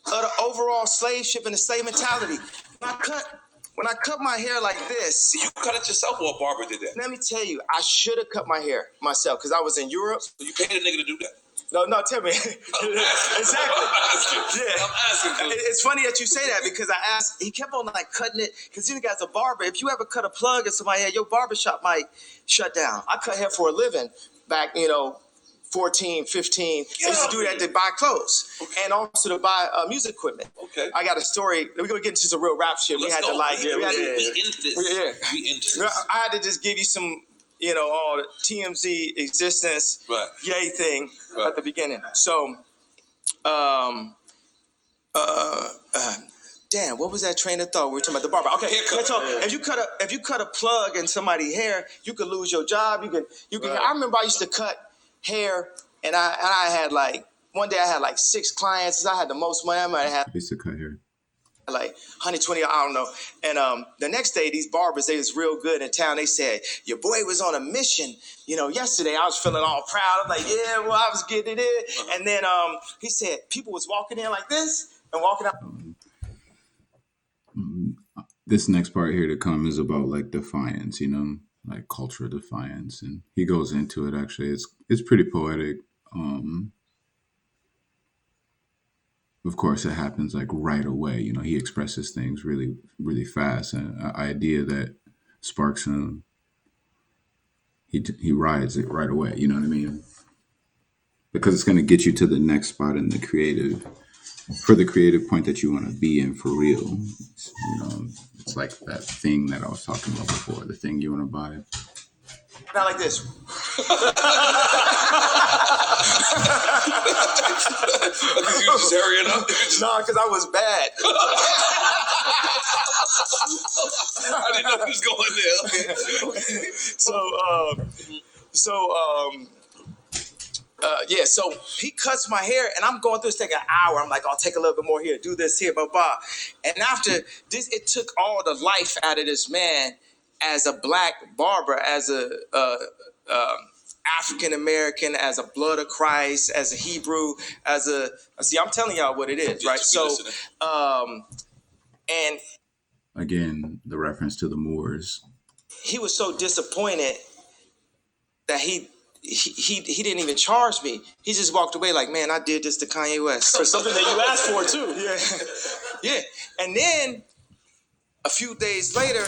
of the overall slave ship and the slave mentality. When I cut my hair like this... You cut it yourself or a barber did that? Let me tell you, I should have cut my hair myself because I was in Europe. So you paid a nigga to do that? No, tell me. Exactly. Yeah. I'm asking. It's funny that you say that because I asked, he kept on like cutting it because you guy's a barber. If you ever cut a plug in somebody's hair, your barbershop might shut down. I cut hair for a living back, 14, 15. I used to do that to buy clothes and also to buy music equipment. Okay. I got a story. We're going to get into some real rap shit. We into this. We into this. I had to just give you some, all the TMZ existence, yay thing at the beginning. So, damn, what was that train of thought? We were talking about the barber. Okay, if you cut a plug in somebody's hair, you could lose your job. You can. I remember I used to cut hair, and I had one day I had 6 clients. I had the most money I had. I used to cut hair. 120, I don't know. And the next day, these barbers, they was real good in town. They said, your boy was on a mission. Yesterday I was feeling all proud. I'm like, yeah, well, I was getting it in. And then he said, people was walking in like this and walking out. This next part here to come is about defiance, like cultural defiance. And he goes into it, actually. It's pretty poetic. Of course, it happens right away. He expresses things really, really fast. And an idea that sparks him, he rides it right away. You know what I mean? Because it's going to get you to the next spot in the creative point that you want to be in for real. It's like that thing that I was talking about before, the thing you want to buy. Not like this. Because you just hurrying up? No, because I was bad. I didn't know he was going there. Okay. So he cuts my hair, and I'm going through this thing an hour. I'm like, I'll take a little bit more here, do this here, blah, blah. And after this, it took all the life out of this man as a black barber, as a African-American, as a blood of Christ, as a Hebrew, I'm telling y'all what it is, right? So, and again, the reference to the Moors. He was so disappointed that he didn't even charge me. He just walked away like, man, I did this to Kanye West. For something that you asked for, too. Yeah. And then a few days later,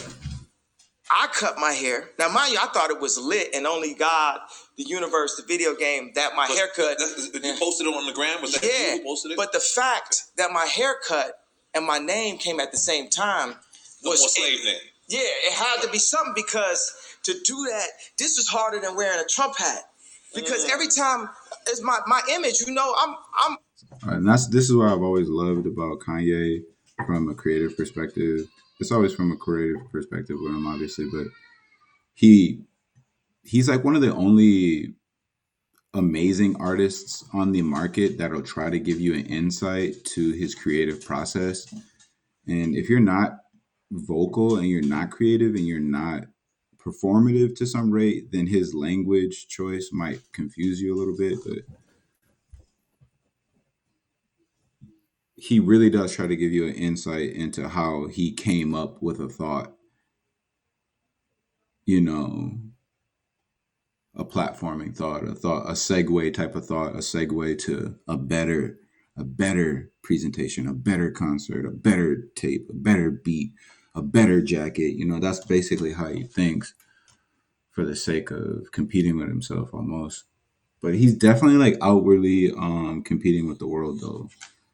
I cut my hair. Now, mind you, I thought it was lit, and only God, the universe, the video game, that my haircut. You posted it on the gram? Was that Yeah, you posted it? but the fact that my haircut and my name came at the same time was more slave name. Yeah, it had to be something, because to do that, this was harder than wearing a Trump hat. Because every time it's my image, I'm All right, and this is what I've always loved about Kanye from a creative perspective. It's always from a creative perspective with him, obviously, but he's like one of the only amazing artists on the market that'll try to give you an insight to his creative process. And if you're not vocal and you're not creative and you're not performative to some rate, then his language choice might confuse you a little bit. But he really does try to give you an insight into how he came up with a thought, a platforming thought, a segue type of thought, a segue to a better presentation, a better concert, a better tape, a better beat, a better jacket. That's basically how he thinks for the sake of competing with himself almost. But he's definitely like outwardly competing with the world though,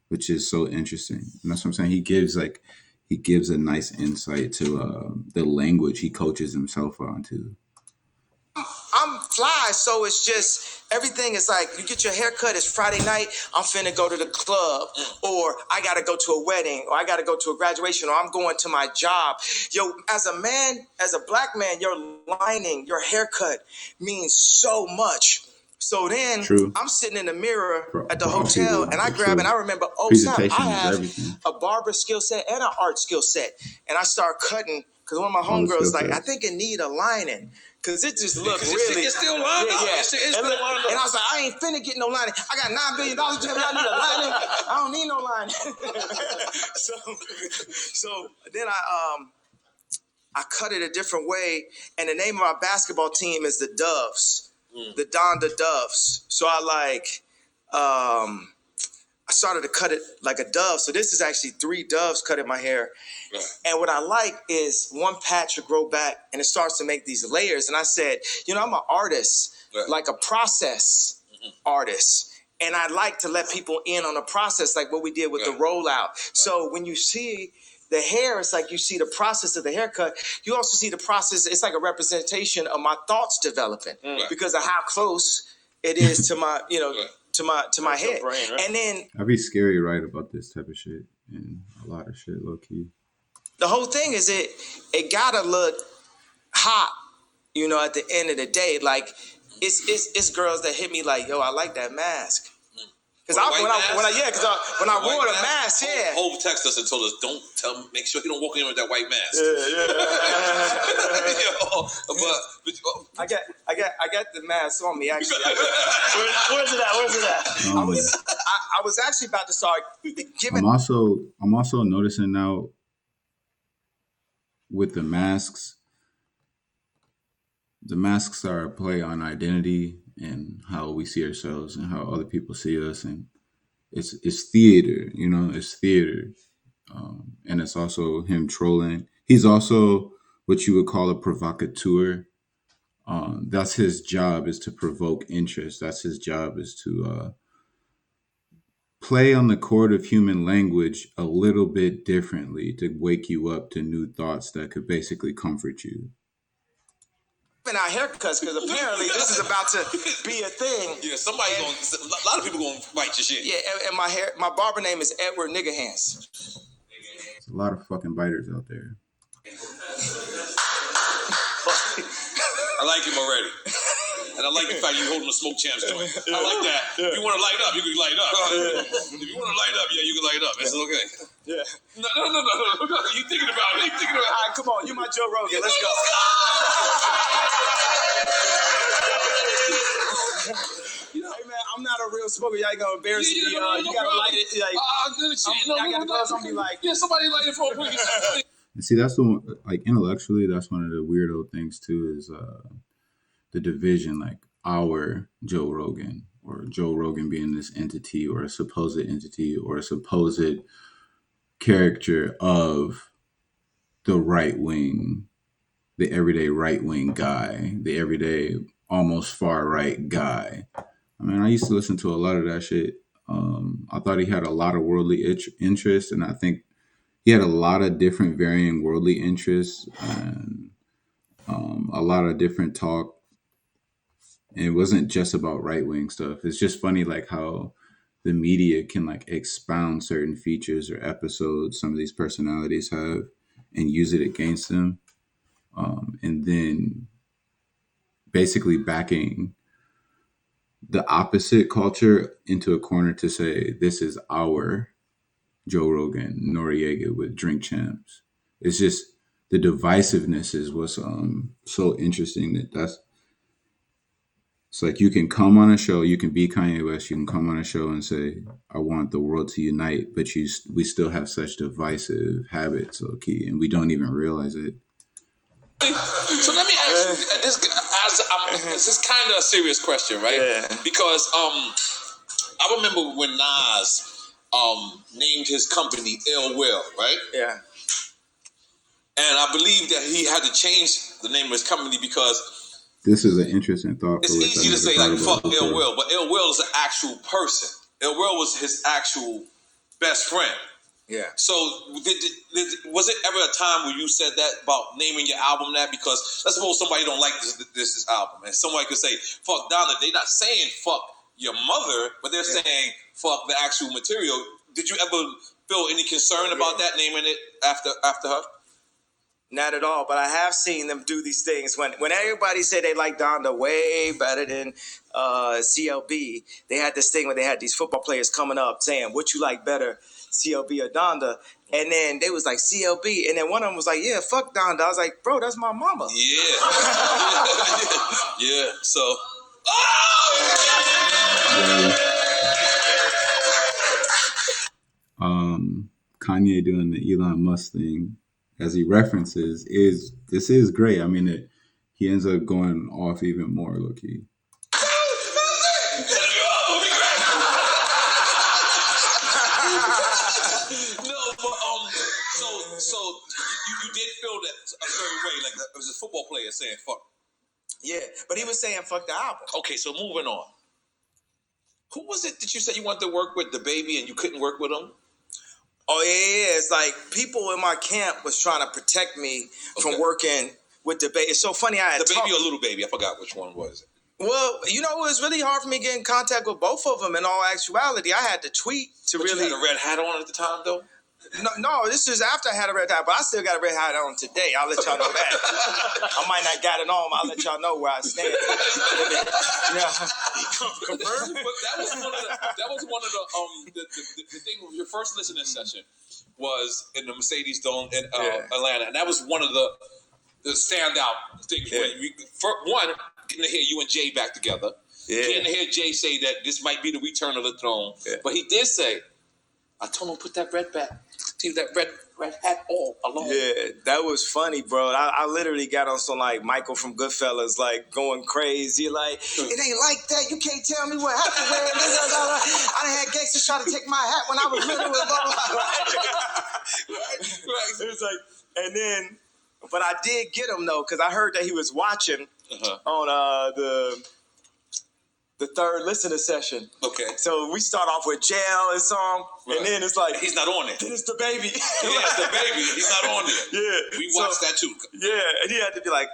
which is so interesting. And that's what I'm saying. He gives a nice insight to the language he coaches himself onto. I'm fly, so it's just everything is like you get your haircut. It's Friday night. I'm finna go to the club, or I gotta go to a wedding, or I gotta go to a graduation, or I'm going to my job. Yo, as a man, as a black man, your lining, your haircut means so much. So then I'm sitting in the mirror at the hotel, and I grab, and I remember, snap, I have a barber skill set and an art skill set, and I start cutting because one of my homegirls like, I think it need a lining. Cause it just looked really. It's still lined up. It's still lined up. And I was like, I ain't finna get no lining. I got $9 billion. I need a lining. I don't need no lining. so then I cut it a different way, and the name of our basketball team is the Doves, the Donda Doves. So I started to cut it like a dove. So this is actually 3 doves cut in my hair. Right. And what I like is one patch will grow back and it starts to make these layers. And I said, I'm an artist, like a process artist. And I like to let people in on the process, like what we did with the rollout. So when you see the hair, it's like you see the process of the haircut. You also see the process. It's like a representation of my thoughts developing because of how close it is to my, to my head. Brain, right? And then I'd be scary right about this type of shit and a lot of shit low key. The whole thing is it gotta look hot, at the end of the day. Like it's girls that hit me like, yo, I like that mask. Because when I wore the mask, Hov texted us and told us, make sure you don't walk in with that white mask. But I got the mask on me actually. Where's it at? I was actually about to start giving. I'm also noticing now with the masks are a play on identity and how we see ourselves and how other people see us, and it's theater, it's theater, and it's also him trolling. He's also what you would call a provocateur. That's his job, is to provoke interest. That's his job, is to play on the chord of human language a little bit differently to wake you up to new thoughts that could basically comfort you. Our haircuts, because apparently this is about to be a thing. Yeah, a lot of people gonna fight your shit. Yeah, and my barber name is Edward Nigga Hands. There's a lot of fucking biters out there. I like him already. And I like the fact you holding the Smoke Champs joint. I like that. If you want to light up, you can light up. If you want to light up, you can light up. It's okay. Yeah. No. You thinking about it. All right, come on. You my Joe Rogan. Let's go. Hey, man, I'm not a real smoker. Y'all gonna embarrass me. You gotta light it. I gotta go. Somebody like, somebody light it for a week. And see, that's the one, like intellectually, that's one of the weirdo things too, is the division, like our Joe Rogan, or Joe Rogan being this entity or a supposed entity or a supposed character of the right wing the everyday right wing guy, the everyday almost far right guy. I mean, I used to listen to a lot of that shit. I thought he had a lot of worldly interests, and I think he had a lot of different varying worldly interests and a lot of different talk. And it wasn't just about right wing stuff. It's just funny, like how the media can like expound certain features or episodes some of these personalities have and use it against them, and then basically backing the opposite culture into a corner to say this is our Joe Rogan, Noriega with Drink Champs. It's just the divisiveness is what's so interesting. That's it's like you can come on a show, you can be Kanye West, you can come on a show and say I want the world to unite, but we still have such divisive habits, low key, and we don't even realize it. So let me ask you this is kind of a serious question, right? Yeah. Because I remember when Nas named his company Ill Will, right? Yeah. And I believe that he had to change the name of his company because this is an interesting thought. It's easy to say like fuck Ill Will, but Ill Will is an actual person. Ill Will was his actual best friend. Yeah. So was it ever a time where you said that about naming your album that? Because let's suppose somebody don't like this album, and somebody could say fuck Donna. They're not saying fuck your mother, but they're saying fuck the actual material. Did you ever feel any concern about that, naming it after her? Not at all, but I have seen them do these things. When everybody said they liked Donda way better than CLB, they had this thing where they had these football players coming up saying, what you like better, CLB or Donda? And then they was like, CLB. And then one of them was like, yeah, fuck Donda. I was like, bro, that's my mama. Yeah. Yeah. So. Kanye doing the Elon Musk thing, as he references, is great. I mean, he ends up going off even more, low key. No, but so you did feel that a certain way, like it was a football player saying fuck. Yeah, but he was saying fuck the album. Okay, so moving on. Who was it that you said you wanted to work with, the baby, and you couldn't work with him? Oh, yeah. It's like people in my camp was trying to protect me from working with the baby. It's so funny. I had the baby or little baby? I forgot which one was it. Well, you know, it was really hard for me to get in contact with both of them. In all actuality, I had to tweet to really. You had a red hat on at the time, though? No, this is after I had a red hat, but I still got a red hat on today. I'll let y'all know that. I might not got it on, but I'll let y'all know where I stand. Yeah. But that was one of the thing. Your first listening session was in the Mercedes Dome in Atlanta, and that was one of the standout things. Yeah. One, getting to hear you and Jay back together. Yeah. Getting to hear Jay say that this might be the return of the throne, but he did say, "I told him put that red hat all alone." Yeah, that was funny, bro. I literally got on some like Michael from Goodfellas, like going crazy. Like, it ain't like that. You can't tell me what hat to wear. I done had gangsters try to take my hat when I was little. Right. It was like, and then, but I did get him though, because I heard that he was watching on the third listener session. Okay. So we start off with Jail and song, and then it's like he's not on it. Then it's the baby. Yeah, it's the baby. He's not on it. Yeah. We watched that too. Yeah, and he had to be like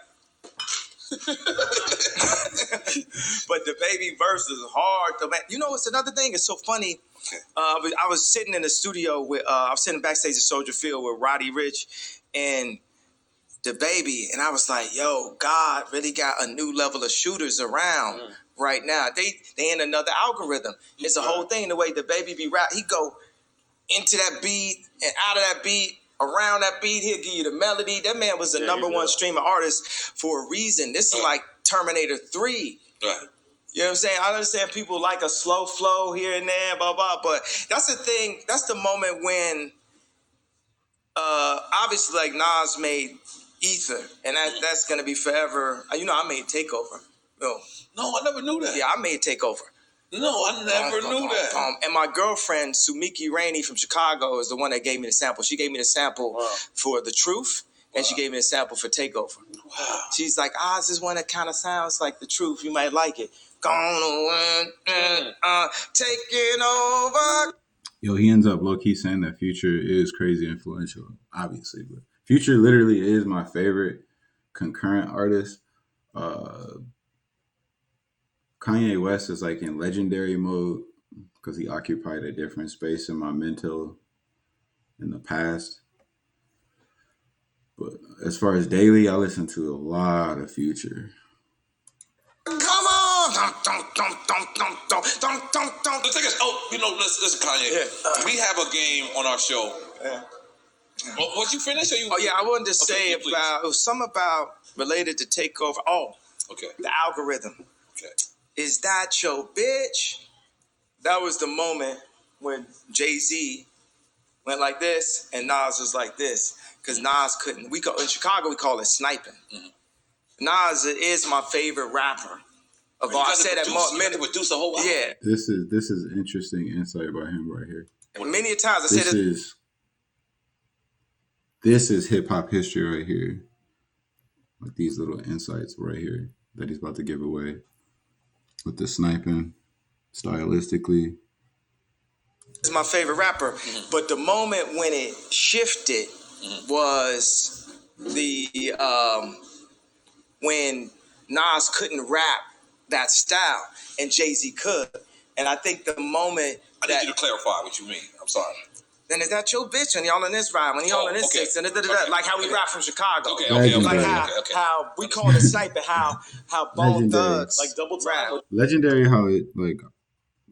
but the baby verse is hard to man. You know what's another thing? It's so funny. I was sitting in the studio with I was sitting backstage at Soldier Field with Roddy Ricch and the baby, and I was like, yo, God really got a new level of shooters around right now. They in another algorithm. It's a whole thing, the way the baby be rap. He go into that beat and out of that beat, around that beat, he'll give you the melody. That man was the number one streaming artist for a reason. This is like Terminator 3. Right. You know what I'm saying? I understand people like a slow flow here and there, blah, blah, but that's the thing. That's the moment when obviously like Nas made Ether, and that's going to be forever. You know, I made Takeover. No, I never knew that. Yeah, I made Takeover. No, I never knew that. And my girlfriend, Sumiki Rainey from Chicago, is the one that gave me the sample. She gave me the sample for The Truth, And she gave me a sample for Takeover. Wow. She's like, this is one that kind of sounds like the truth. You might like it. Gonna win, taking over. Yo, he ends up low-key saying that Future is crazy influential, obviously. But Future literally is my favorite concurrent artist. Kanye West is like in legendary mode because he occupied a different space in my mental in the past. But as far as daily, I listen to a lot of Future. Come on! The thing is, listen, Kanye. Yeah. We have a game on our show. Yeah. Was you finished or you? Oh yeah, I wanted to say it was something about related to Takeover. Oh, okay. The algorithm. Okay. Is that your bitch? That was the moment when Jay-Z went like this and Nas was like this. Because Nas couldn't. In Chicago, we call it sniping. Mm-hmm. Nas is my favorite rapper. Of all, I said that many produce the whole album. Yeah. This is interesting insight by him right here. And many times I said this is hip hop history right here. Like these little insights right here that he's about to give away. With the sniping, stylistically. He's my favorite rapper. Mm-hmm. But the moment when it shifted was when Nas couldn't rap that style and Jay-Z could. And I think the moment I need you to clarify what you mean. I'm sorry. Then is that your bitch? And y'all in this ride, when y'all in this six, and like how we rap from Chicago. Like how we call it sniping, how Bone Thugs like double time. Legendary how it like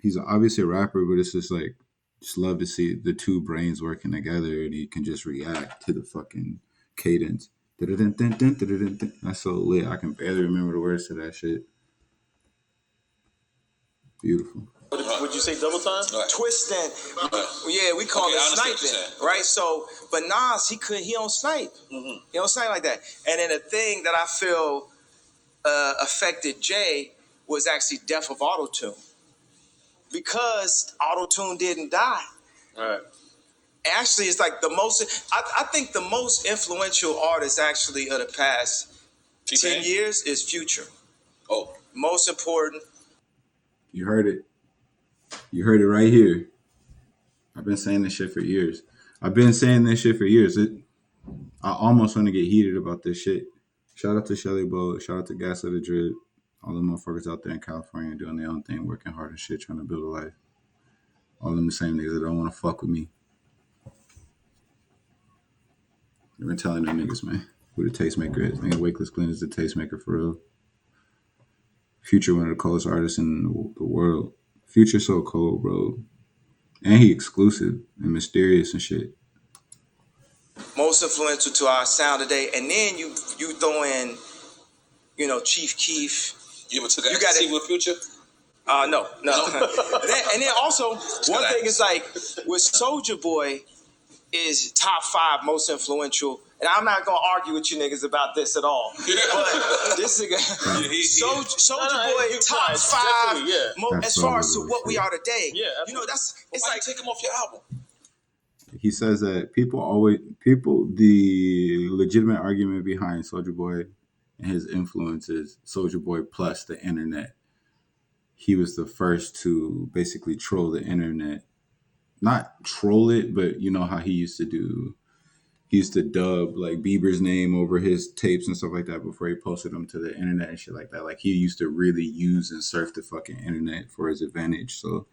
he's obviously a rapper, but it's just like just love to see the two brains working together and he can just react to the fucking cadence. That's so lit. I can barely remember the words to that shit. Beautiful. Would you say double time? Right. Twisting. Right. Yeah, we call it sniping, right? So, but Nas, he don't snipe. Mm-hmm. He don't snipe like that. And then the thing that I feel affected Jay was actually death of auto-tune. Because auto-tune didn't die. All right. Actually, it's like the most, I think the most influential artist actually of the past 10 years is Future. Oh. Most important. You heard it. You heard it right here. I've been saying this shit for years. I almost want to get heated about this shit. Shout out to Shelly Bow. Shout out to Gaslit the Drip. All the motherfuckers out there in California doing their own thing, working hard and shit, trying to build a life. All them the same niggas that don't want to fuck with me. I've been telling them niggas, man, who the tastemaker is. Nigga, Wakeless Glenn is the tastemaker for real. Future, one of the coldest artists in the world. Future so cold, bro. And he exclusive and mysterious and shit. Most influential to our sound today. And then you throw in, Chief Keef. You ever took ecstasy with Future? No. And then also, one thing is like, with Soulja Boy is top 5 most influential. And I'm not going to argue with you niggas about this at all. But this is Soulja Boy top 5 as far as to what we are today. Yeah, it's like take him off your album. He says that the legitimate argument behind Soulja Boy and his influences, Soulja Boy plus the internet. He was the first to basically troll the internet. Not troll it, but you know how he used to do. He used to dub like Bieber's name over his tapes and stuff like that before he posted them to the internet and shit like that. Like he used to really use and surf the fucking internet for his advantage. So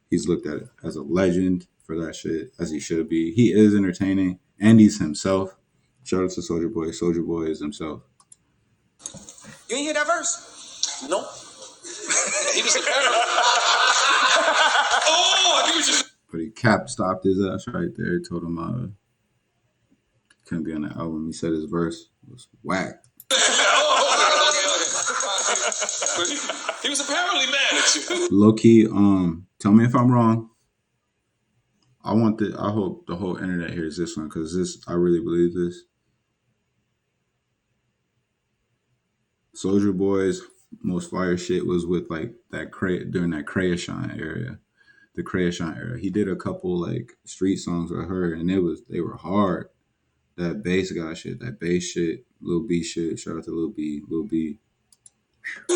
he's looked at as a legend for that shit, as he should be. He is entertaining and he's himself. Shout out to Soulja Boy. Soulja Boy is himself. You ain't hear that verse? No. He was a parent. But he stopped his ass right there. Told him couldn't be on the album. He said his verse was whack. He was apparently mad at you. Low key, tell me if I'm wrong. I hope the whole internet hears this one because I really believe this. Soulja Boy's most fire shit was with like during that Kreayshawn era. The Kreayshawn era. He did a couple like street songs with her and they were hard. That bass guy shit, that bass shit, Lil B shit. Shout out to Lil B, Lil B. The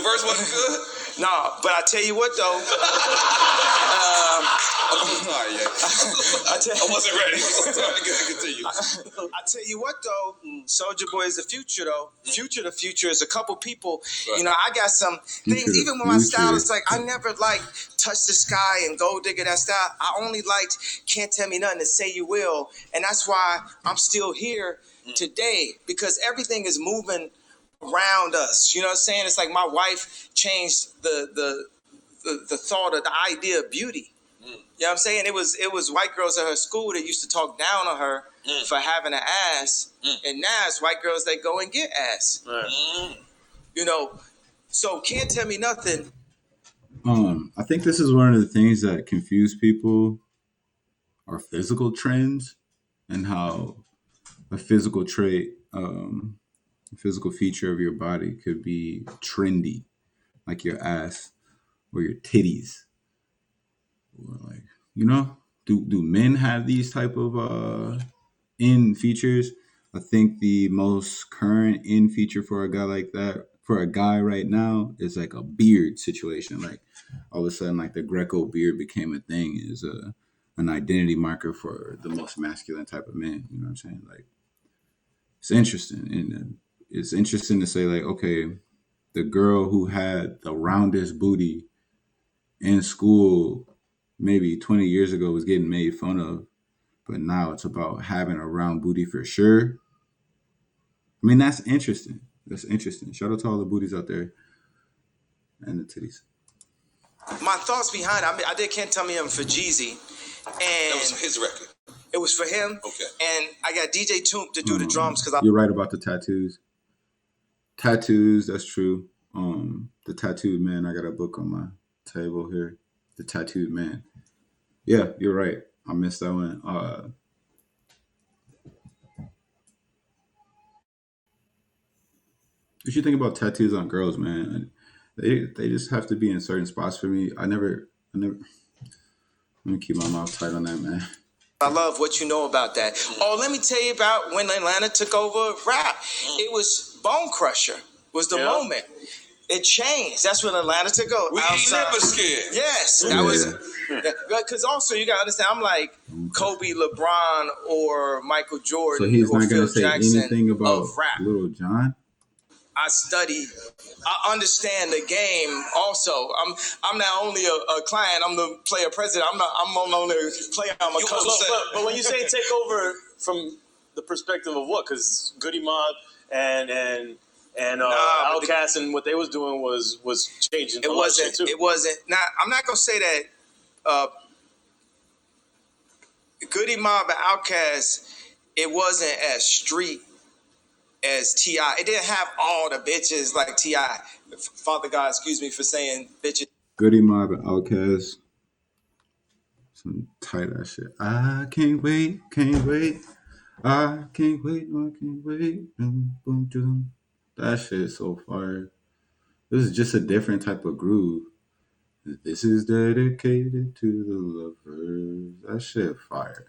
verse wasn't good. Nah, but I tell you what though. I'm so sorry, yeah. I wasn't ready. So sorry. Continue. I tell you what though, Soulja Boy is the future though. The future is a couple people. Right. You know, I got some things. Even when my style is like, I never like touch the sky and gold digger that style. I only liked Can't Tell Me Nothing to Say You Will, and that's why I'm still here today, because everything is moving around us. You know what I'm saying? It's like my wife changed the thought of the idea of beauty. You know what I'm saying? It was white girls at her school that used to talk down on her for having an ass, and now it's white girls that go and get ass. Right. You know, so Can't Tell Me Nothing. I think this is one of the things that confuse people are physical trends and how a physical trait, a physical feature of your body could be trendy, like your ass or your titties. Or like, you know, do men have these type of in features? I think the most current in feature for a guy like that, for a guy right now, is like a beard situation. Like all of a sudden, like the Greco beard became a thing, is an identity marker for the most masculine type of man. You know what I'm saying? Like it's interesting, and it's interesting to say like, okay, the girl who had the roundest booty in school maybe 20 years ago was getting made fun of, but now it's about having a round booty for sure. I mean, that's interesting. That's interesting. Shout out to all the booties out there and the titties. My thoughts behind it, I did Can't Tell Me Nothing for Jeezy, and That was his record. it was for him. Okay. And I got DJ Toomp to do the drums because You're right about the tattoos. Tattoos, that's true. The Tattooed Man, I got a book on my table here. The Tattooed Man. Yeah, you're right. I missed that one. What you think about tattoos on girls, man? They just have to be in certain spots for me. I never. Let me keep my mouth tight on that, man. I love What You Know About That. Oh, let me tell you about when Atlanta took over rap. It was Bone Crusher was the moment. It changed. That's when Atlanta took over. We ain't never scared. Yes, that was. Because also you gotta understand, I'm like Kobe, LeBron, or Michael Jordan. So he's or not Phil gonna say Jackson anything about of rap. Little John. I study, I understand the game. Also, I'm not only a client. I'm the player president. I'm not only a player. I'm a coach. But when you say take over from the perspective of what? Because Goody Mob and Outkast and what they was doing was changing. It wasn't. Too. It wasn't. Now I'm not gonna say that. Goody Mob and Outkast, it wasn't as street as T.I. It didn't have all the bitches like T.I. Father God, excuse me for saying bitches. Goody Mob and Outkast. Some tight ass shit. I can't wait, can't wait. I can't wait, no, I can't wait. Boom, boom, boom. That shit is so fire. This is just a different type of groove. This is dedicated to the lovers. That shit fire.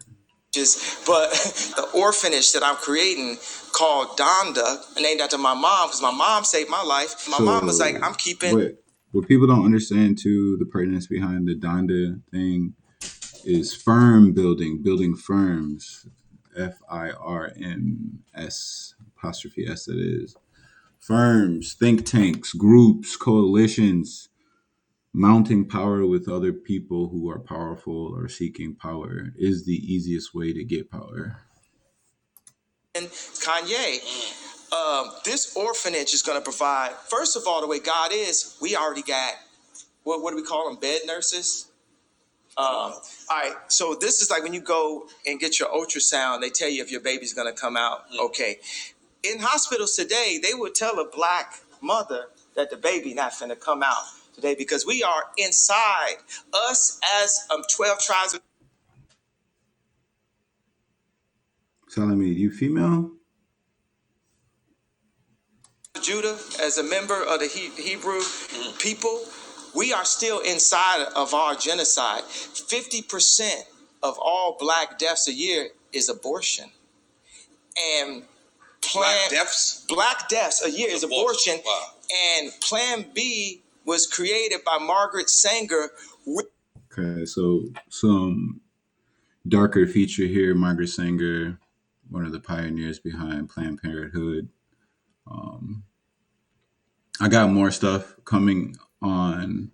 But the orphanage that I'm creating called Donda, named after my mom, because my mom saved my life. My mom was like, I'm keeping. What people don't understand too, the pertinence behind the Donda thing is firm building firms. FIRMS apostrophe S, that is. Firms, think tanks, groups, coalitions, mounting power with other people who are powerful or seeking power is the easiest way to get power. And Kanye, this orphanage is going to provide, first of all, the way God is, we already got, what do we call them, bed nurses? All right, so this is like when you go and get your ultrasound, they tell you if your baby's going to come out okay. In hospitals today, they would tell a black mother that the baby not finna come out today because we are inside. Us as 12 tribes of Telling me you female? Judah, as a member of the Hebrew people, we are still inside of our genocide. 50% of all black deaths a year is abortion. and Black deaths a year is abortion. Wow. And Plan B was created by Margaret Sanger. Okay, so some darker feature here. Margaret Sanger, one of the pioneers behind Planned Parenthood. I got more stuff coming on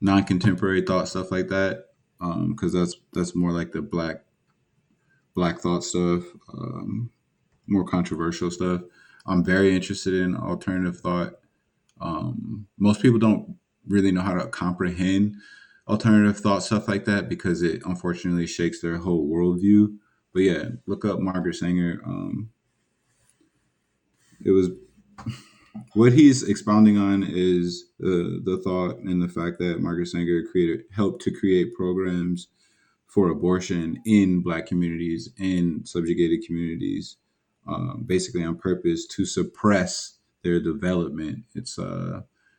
non-contemporary thought, stuff like that, because that's more like the black thought stuff, more controversial stuff. I'm very interested in alternative thought. Most people don't really know how to comprehend alternative thought, stuff like that, because it unfortunately shakes their whole worldview. But yeah, look up Margaret Sanger. It was what he's expounding on is the thought and the fact that Margaret Sanger helped to create programs for abortion in Black communities, in subjugated communities, basically on purpose to suppress their development. It's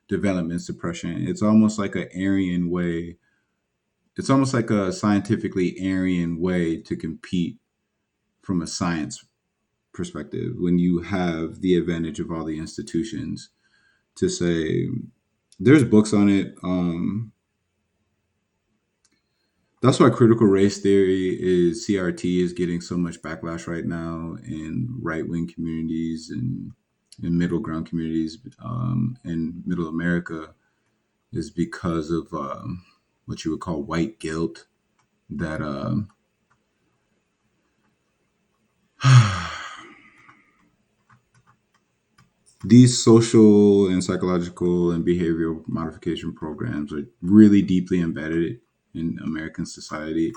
development suppression. It's almost like an Aryan way. It's almost like a scientifically Aryan way to compete from a science perspective when you have the advantage of all the institutions to say there's books on it. That's why critical race theory is CRT is getting so much backlash right now in right-wing communities and in middle ground communities in middle America is because of what you would call white guilt that these social and psychological and behavioral modification programs are really deeply embedded in American society.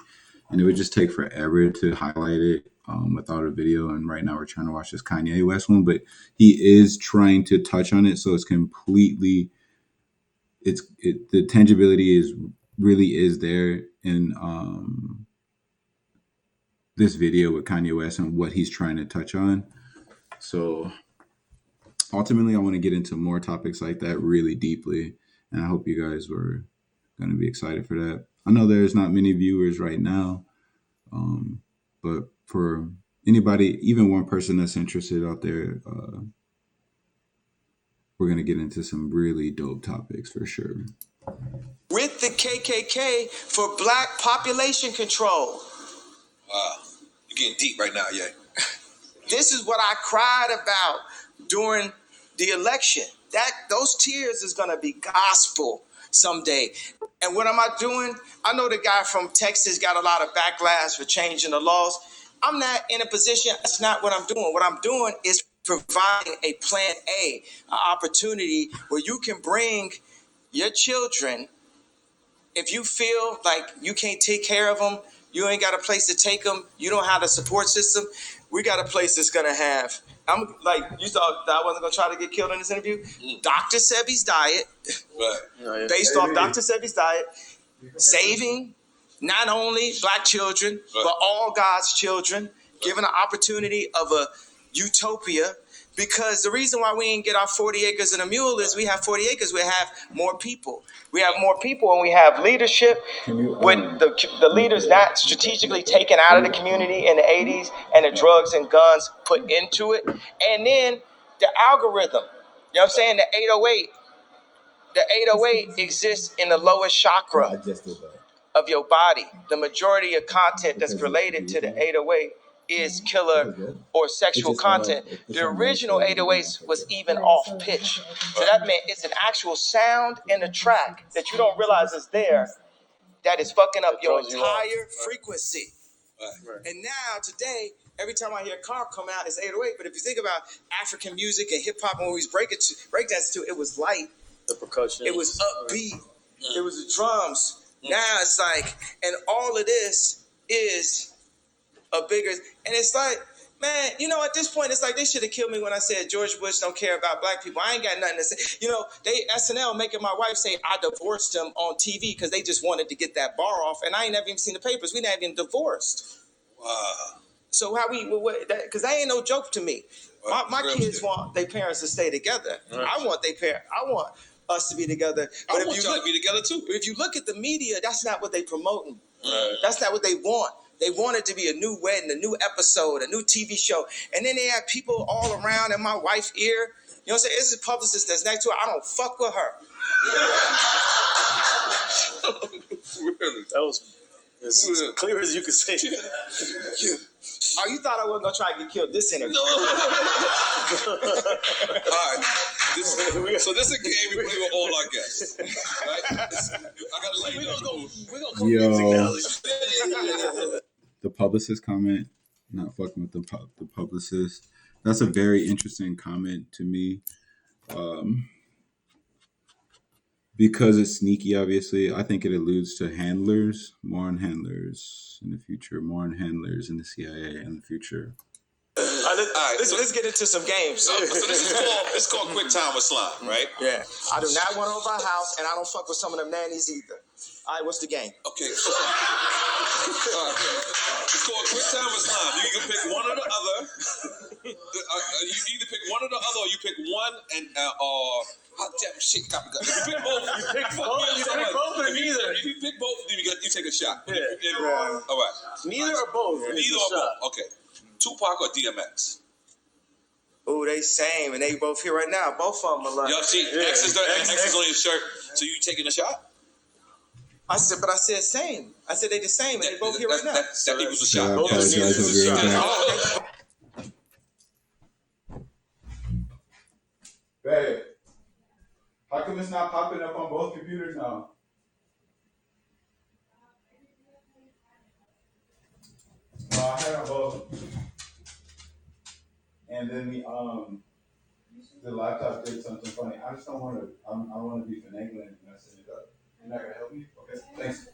And it would just take forever to highlight it without a video. And right now we're trying to watch this Kanye West one, but he is trying to touch on it. So it's completely, the tangibility really is there in this video with Kanye West and what he's trying to touch on. So ultimately, I want to get into more topics like that really deeply. And I hope you guys were going to be excited for that. I know there's not many viewers right now, but for anybody, even one person that's interested out there, we're going to get into some really dope topics for sure. With the KKK for Black population control. Wow. You're getting deep right now, yeah. This is what I cried about during the election. Those tears is going to be gospel someday. And what am I doing? I know the guy from Texas got a lot of backlash for changing the laws. I'm not in a position. That's not what I'm doing. What I'm doing is providing a plan A, an opportunity where you can bring your children. If you feel like you can't take care of them, you ain't got a place to take them, you don't have a support system, we got a place that's going to have. I'm like, you thought that I wasn't going to try to get killed in this interview? Dr. Sebi's diet, Right. based off Dr. Sebi's diet, saving not only Black children, but all God's children, giving an opportunity of a utopia. Because the reason why we ain't get our 40 acres and a mule is we have 40 acres, we have more people. We have more people and we have leadership with the leaders not strategically taken out of the community in the 80s and the drugs and guns put into it. And then the algorithm, you know what I'm saying? The 808 exists in the lowest chakra of your body. The majority of content that's related to the 808 is killer or sexual content. The original 808s was even off pitch. So that meant it's an actual sound in the track that you don't realize is there that is fucking up your entire frequency. And now today, every time I hear a car come out, it's 808. But if you think about African music and hip hop, when we was breakdance to, it was light. The percussion. It was upbeat. It was the drums. Now it's like, and all of this is a bigger, and it's like, man, you know, at this point, it's like they should have killed me when I said George Bush don't care about Black people. I ain't got nothing to say. You know, they SNL making my wife say I divorced him on TV because they just wanted to get that bar off, and I ain't never even seen the papers. We not even divorced. Wow. So how we, because that ain't no joke to me. My kids want their parents to stay together. Right. I want us to be together. But I want y'all to be together too. If you look at the media, that's not what they promoting. Right. That's not what they want. They wanted to be a new wedding, a new episode, a new TV show. And then they had people all around in my wife's ear. You know what I'm saying? This is a publicist that's next to her. I don't fuck with her. Really? That was as clear as you could say. Oh, you thought I wasn't going to try to get killed this interview? No. All right. So this is a game we play with all our guests. Right? I got to let you know. We're going to come music now. The publicist comment, not fucking with the publicist. That's a very interesting comment to me. Because it's sneaky, obviously. I think it alludes to handlers, more on handlers in the future, more on handlers in the CIA in the future. Let's get into some games. So this is called Quick Time with Slime, right? Yeah. I do not want over our house, and I don't fuck with some of them nannies either. All right, what's the game? Okay. So, it's called Quick Time with Slime. You can pick one or the other. You either pick one or the other, or you pick one and hot damn shit. If you pick both, You pick both or neither. If you pick both, then you take a shot. Yeah. All right. Neither or both. Neither or both. Okay. Tupac or DMX? Oh, they same, and they both here right now. Both of them are like. Y'all see, X is on your shirt. So you taking a shot? I said same. I said they the same, and they both here right now. That equals a shot. I Yes. apologize, I'll be right back. Babe, how come it's not popping up on both computers now? I had them both. And then the laptop did something funny. I just don't want to. I don't want to be finagling and messing it up. You're not gonna help me? Okay, thanks.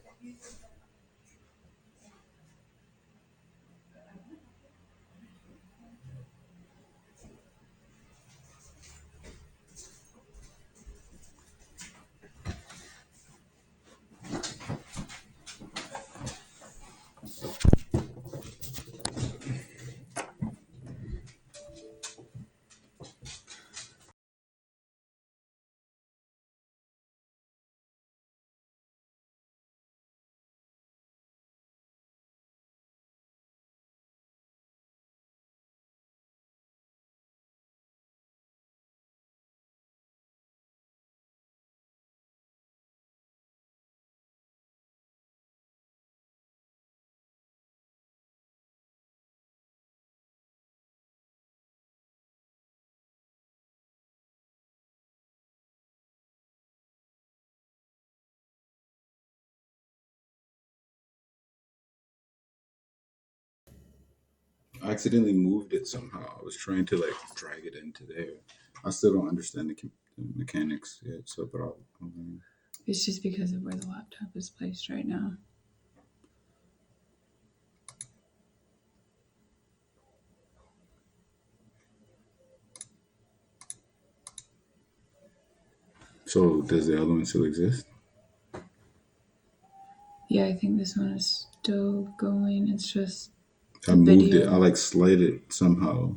I accidentally moved it somehow. I was trying to drag it into there. I still don't understand the mechanics yet. So, but I'll It's just because of where the laptop is placed right now. So does the other one still exist? Yeah, I think this one is still going. It's just I moved video. it. I slid it somehow.